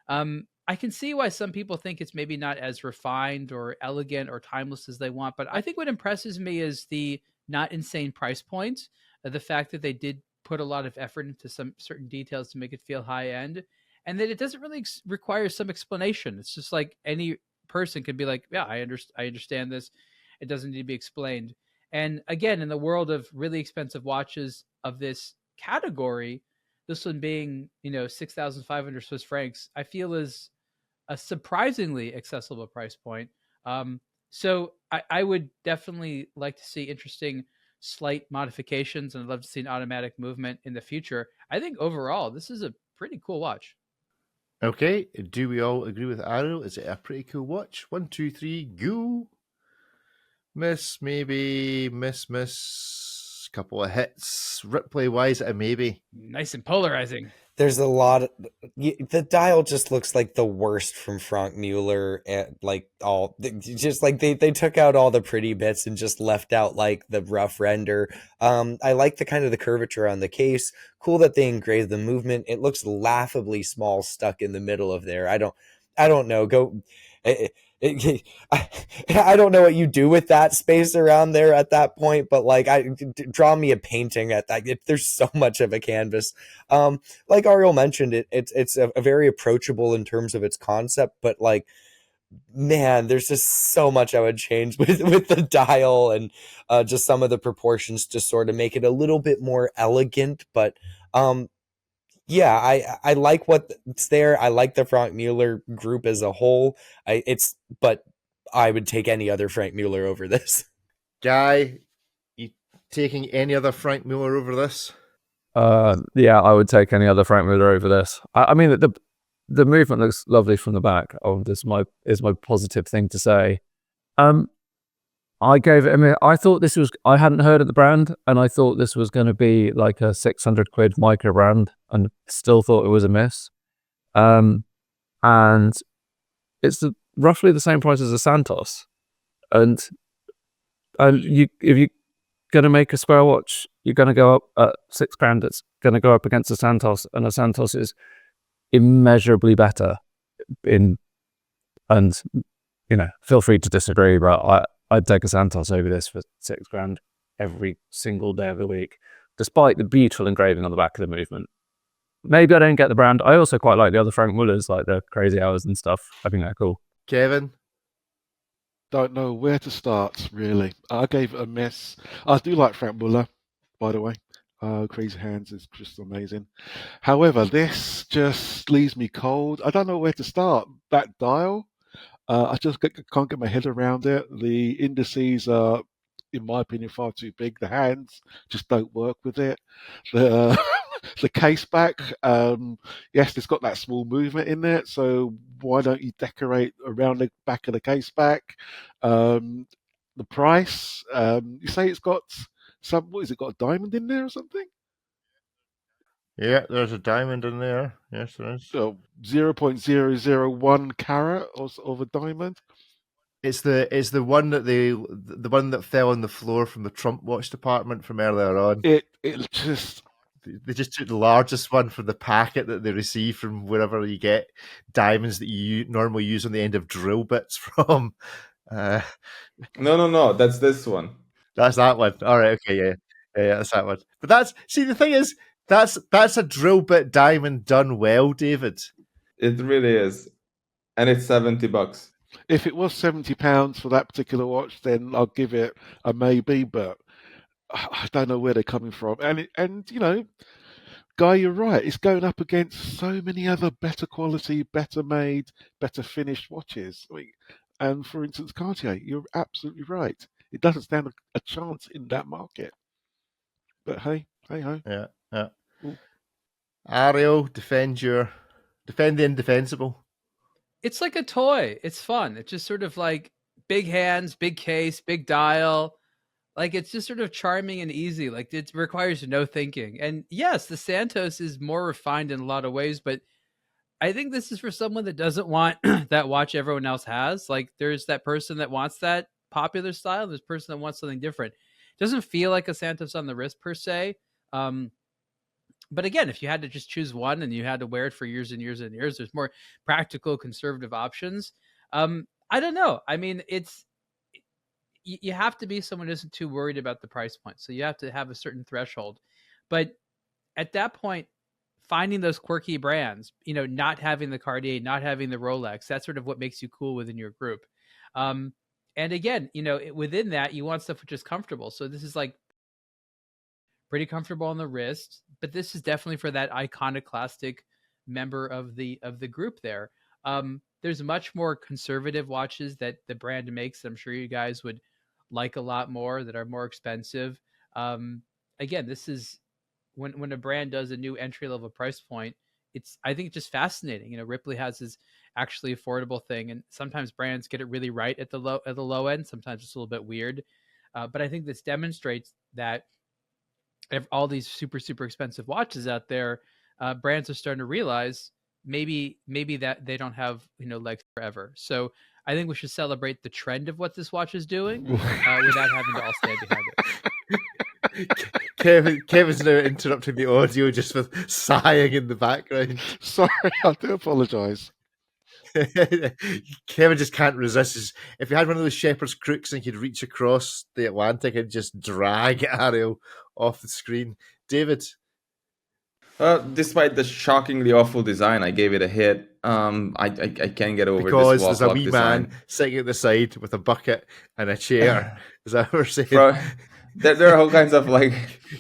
I can see why some people think it's maybe not as refined or elegant or timeless as they want, but I think what impresses me is the not insane price point, the fact that they did put a lot of effort into some certain details to make it feel high end, and that it doesn't really require some explanation. It's just like any person could be like, yeah, I understand this. It doesn't need to be explained. And again, in the world of really expensive watches of this category, this one being, 6,500 Swiss francs, I feel is a surprisingly accessible price point. So I would definitely like to see interesting slight modifications, and I'd love to see an automatic movement in the future. I think overall, this is a pretty cool watch. Okay, do we all agree with Arrow? Is it a pretty cool watch? 1, 2, 3, go. Miss, maybe, miss. Couple of hits. Ripley, why is it a maybe? Nice and polarizing. There's a lot. The dial just looks like the worst from Frank Mueller, and like just like they took out all the pretty bits and just left out like the rough render. I like the kind of the curvature on the case. Cool that they engraved the movement. It looks laughably small stuck in the middle of there. I don't know. I don't know what you do with that space around there at that point, but like, draw me a painting at that. There's so much of a canvas. Like Ariel mentioned, it's a very approachable in terms of its concept, but like, man, there's just so much I would change with the dial and just some of the proportions to sort of make it a little bit more elegant. But yeah, I like what's there. I like the Frank Mueller group as a whole. But I would take any other Frank Mueller over this. Guy, you taking any other Frank Mueller over this? Yeah, I would take any other Frank Mueller over this. I mean, the movement looks lovely from the back. Oh, this is my positive thing to say. I gave it. I mean, I thought this was. I hadn't heard of the brand, and I thought this was going to be like a 600 quid micro brand, and still thought it was a miss. And it's roughly the same price as a Santos, and if you're going to make a square watch, you're going to go up at £6. It's going to go up against a Santos, and a Santos is immeasurably better. And feel free to disagree, but I'd take a Santos over this for £6 every single day of the week, despite the beautiful engraving on the back of the movement. Maybe I don't get the brand. I also quite like the other Frank Muellers, like the Crazy Hours and stuff. I think they're cool. Kevin? Don't know where to start, really. I gave it a miss. I do like Frank Mueller, by the way. Crazy Hands is just amazing. However, this just leaves me cold. I don't know where to start. That dial, I just can't get my head around it. The indices are, in my opinion, far too big. The hands just don't work with it. The case back, yes, it's got that small movement in there. So why don't you decorate around the back of the case back? The price, you say it's got what is it, got a diamond in there or something? Yeah, there's a diamond in there. Yes, there is. So 0.001 carat of a diamond. It's the one that the one that fell on the floor from the Trump watch department from earlier on. They just took the largest one from the packet that they receive from wherever you get diamonds that you normally use on the end of drill bits from. No, that's this one. That's that one. All right, okay, yeah, that's that one. But the thing is, that's a drill bit diamond done well, David. It really is, and it's $70. If it was £70 for that particular watch, then I'll give it a maybe. But I don't know where they're coming from. And Guy, you're right. It's going up against so many other better quality, better made, better finished watches. I mean, and for instance, Cartier, you're absolutely right. It doesn't stand a chance in that market. But hey ho. Yeah. Ooh. Ariel, defend the indefensible. It's like a toy. It's fun. It's just sort of like big hands, big case, big dial. Like, it's just sort of charming and easy. Like, it requires no thinking. And yes, the Santos is more refined in a lot of ways, but I think this is for someone that doesn't want that watch everyone else has. Like, there's that person that wants that popular style. There's a person that wants something different. It doesn't feel like a Santos on the wrist per se. But again, if you had to just choose one and you had to wear it for years and years and years, there's more practical, conservative options. I don't know. I mean, you have to be someone who isn't too worried about the price point. So you have to have a certain threshold. But at that point, finding those quirky brands, not having the Cartier, not having the Rolex, that's sort of what makes you cool within your group. And again, within that, you want stuff which is comfortable. So this is like pretty comfortable on the wrist, but this is definitely for that iconoclastic member of the group there. There's much more conservative watches that the brand makes that I'm sure you guys would like a lot more, that are more expensive. Again, this is when a brand does a new entry level price point, I think it's just fascinating. Ripley has this actually affordable thing, and sometimes brands get it really right at the low end. Sometimes it's a little bit weird, but I think this demonstrates that all these super, super expensive watches out there, brands are starting to realize maybe that they don't have, legs forever. So I think we should celebrate the trend of what this watch is doing without having to all stand behind it. Kevin's now interrupting the audio just with sighing in the background. Sorry, I do apologise. Kevin just can't resist. If he had one of those shepherd's crooks and he could reach across the Atlantic and just drag Ariel off the screen. David? Despite the shockingly awful design, I gave it a hit. I can't get over because this there's a wee design. man sitting at the side with a bucket and a chair. Is that what we're saying? There are all kinds of I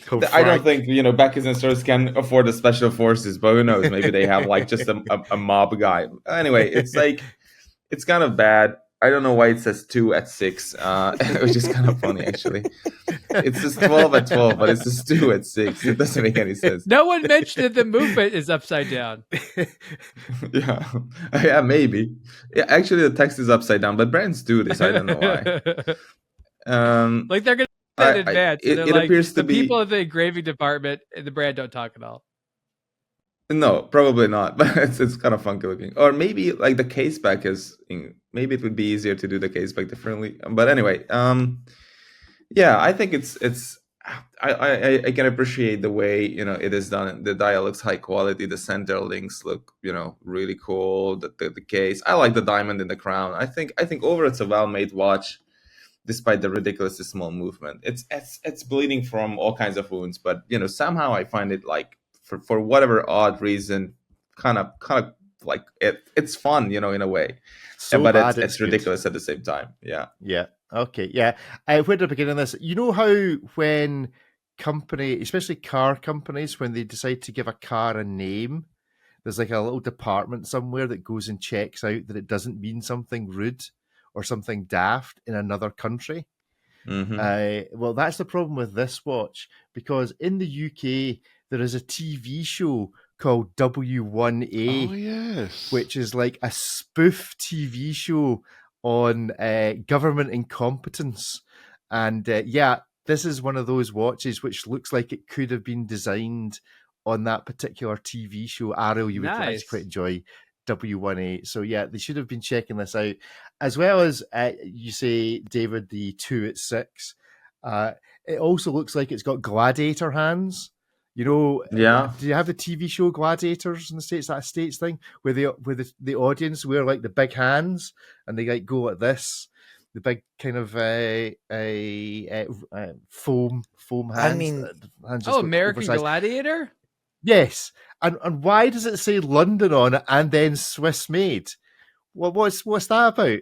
don't think Beckett's and stores can afford the special forces, but who knows? Maybe they have just a mob guy. Anyway, it's kind of bad. I don't know why it says 2 at 6. It was just kind of funny, actually. It says 12 at 12, but it says 2 at 6. It doesn't make any sense. No one mentioned that the movement is upside down. Yeah, maybe. Yeah, actually, the text is upside down, but brands do this. I don't know why. They're gonna say in advance. It appears to be people in the engraving department and the brand don't talk at all. No, probably not. But it's kind of funky looking. Or maybe the case back maybe it would be easier to do the case back differently. But anyway, yeah, I think I can appreciate the way it is done. The dial looks high quality. The center links look really cool. The case, I like the diamond in the crown. I think overall it's a well-made watch, despite the ridiculously small movement. It's bleeding from all kinds of wounds, but somehow I find it for whatever odd reason, kind of it's fun, in a way. But it's ridiculous at the same time. Yeah. Yeah. Okay. Yeah. Where did I begin on this? You know how when especially car companies, when they decide to give a car a name, there's a little department somewhere that goes and checks out that it doesn't mean something rude or something daft in another country. Mm-hmm. Well, that's the problem with this watch, because in the UK there is a TV show called W1A. Oh, yes. Which is like a spoof TV show on government incompetence. And this is one of those watches which looks like it could have been designed on that particular TV show. Ariel, you would actually quite enjoy W1A. So yeah, they should have been checking this out. As well as, you say, David, the 2 at 6. It also looks like it's got gladiator hands. Yeah. Do you have the TV show Gladiators in the States? That States thing where the audience wear the big hands and they go like this, the big kind of foam hands. I mean, hands American oversized. Gladiator. Yes, and why does it say London on it and then Swiss made? Well, what's that about?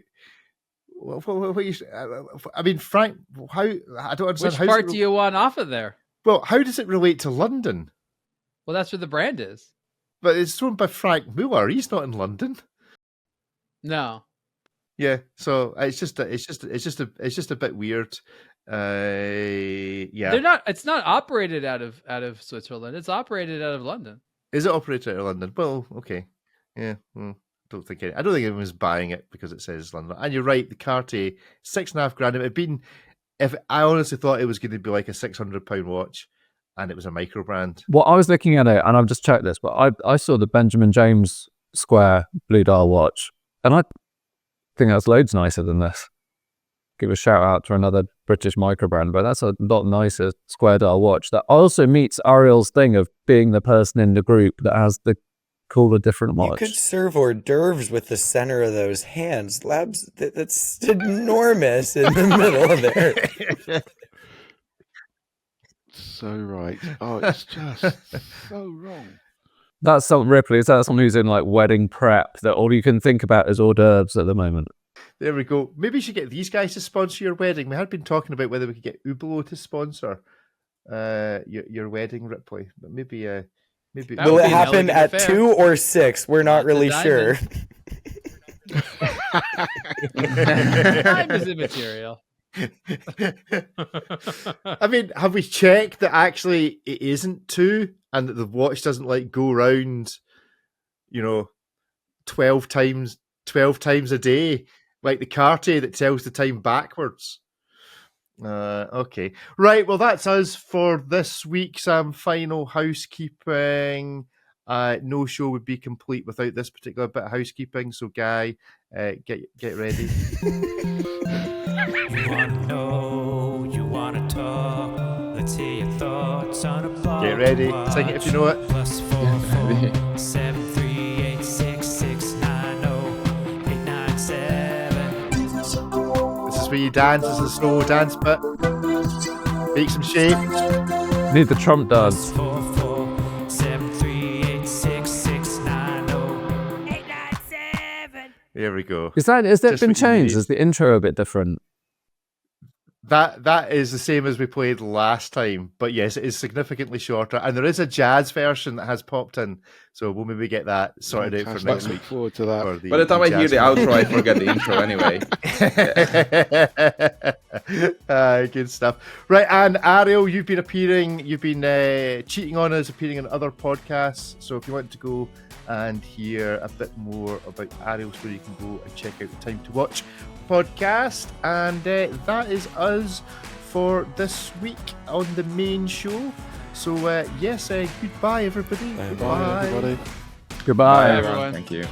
I mean, Frank, how I don't understand. Which part do you want off of there? Well, how does it relate to London? Well, that's where the brand is. But it's thrown by Frank Muller. He's not in London. No. Yeah, so it's just a bit weird. Yeah, they're not. It's not operated out of Switzerland. It's operated out of London. Is it operated out of London? Well, okay. Yeah. I don't think anyone's buying it because it says London. And you're right. The Cartier, $6,500. It had been. If I honestly thought it was going to be like a £600 watch, and it was a micro brand. Well, I was looking at it, and I've just checked this, but I saw the Benjamin James Square Blue Dial watch, and I think that's loads nicer than this. Give a shout out to another British microbrand, but that's a lot nicer square dial watch that also meets Ariel's thing of being the person in the group that has the cooler different You watch. could serve hors d'oeuvres with the center of those hands. Labs, that's enormous in the middle of there. So right. Oh, it's just so wrong. That's something, Ripley. Is that someone who's in like wedding prep that all you can think about is hors d'oeuvres at the moment? There we go. Maybe you should get these guys to sponsor your wedding. We had been talking about whether we could get Hublot to sponsor your wedding, Ripley. But maybe That Will would it be an happen elegant at affair. 2 or 6? We're not Lots of really sure. Time is immaterial. I mean, have we checked that actually it isn't 2 and that the watch doesn't like go round, 12 times a day, like the Cartier that tells the time backwards? Okay. Right, well, that's us for this week. Some final housekeeping. No show would be complete without this particular bit of housekeeping. So, Guy, get ready. You wanna know, you wanna talk. Let's hear your thoughts on a blog. Get ready. Sing it if you know it. +44 738 6690 897. This is where you dance. This is a slow dance bit. Make some shape. Need the Trump dance. +44 738 6690 897. There we go. Has that Just been what you changed? need. Is the intro a bit different? That is the same as we played last time, but yes, it is significantly shorter, and there is a jazz version that has popped in, so we'll maybe get that sorted out for next Look week. forward to that. for By the time I hear jazz the outro, I forget the intro anyway. Good stuff. Right, and Ariel, you've been cheating on us, appearing on other podcasts, so if you want to go and hear a bit more about Ariel's, where you can go and check out the Time to Watch podcast. And that is us for this week on the main show. So yes, goodbye everybody. Bye, everybody. Goodbye. Bye, everyone. Thank you.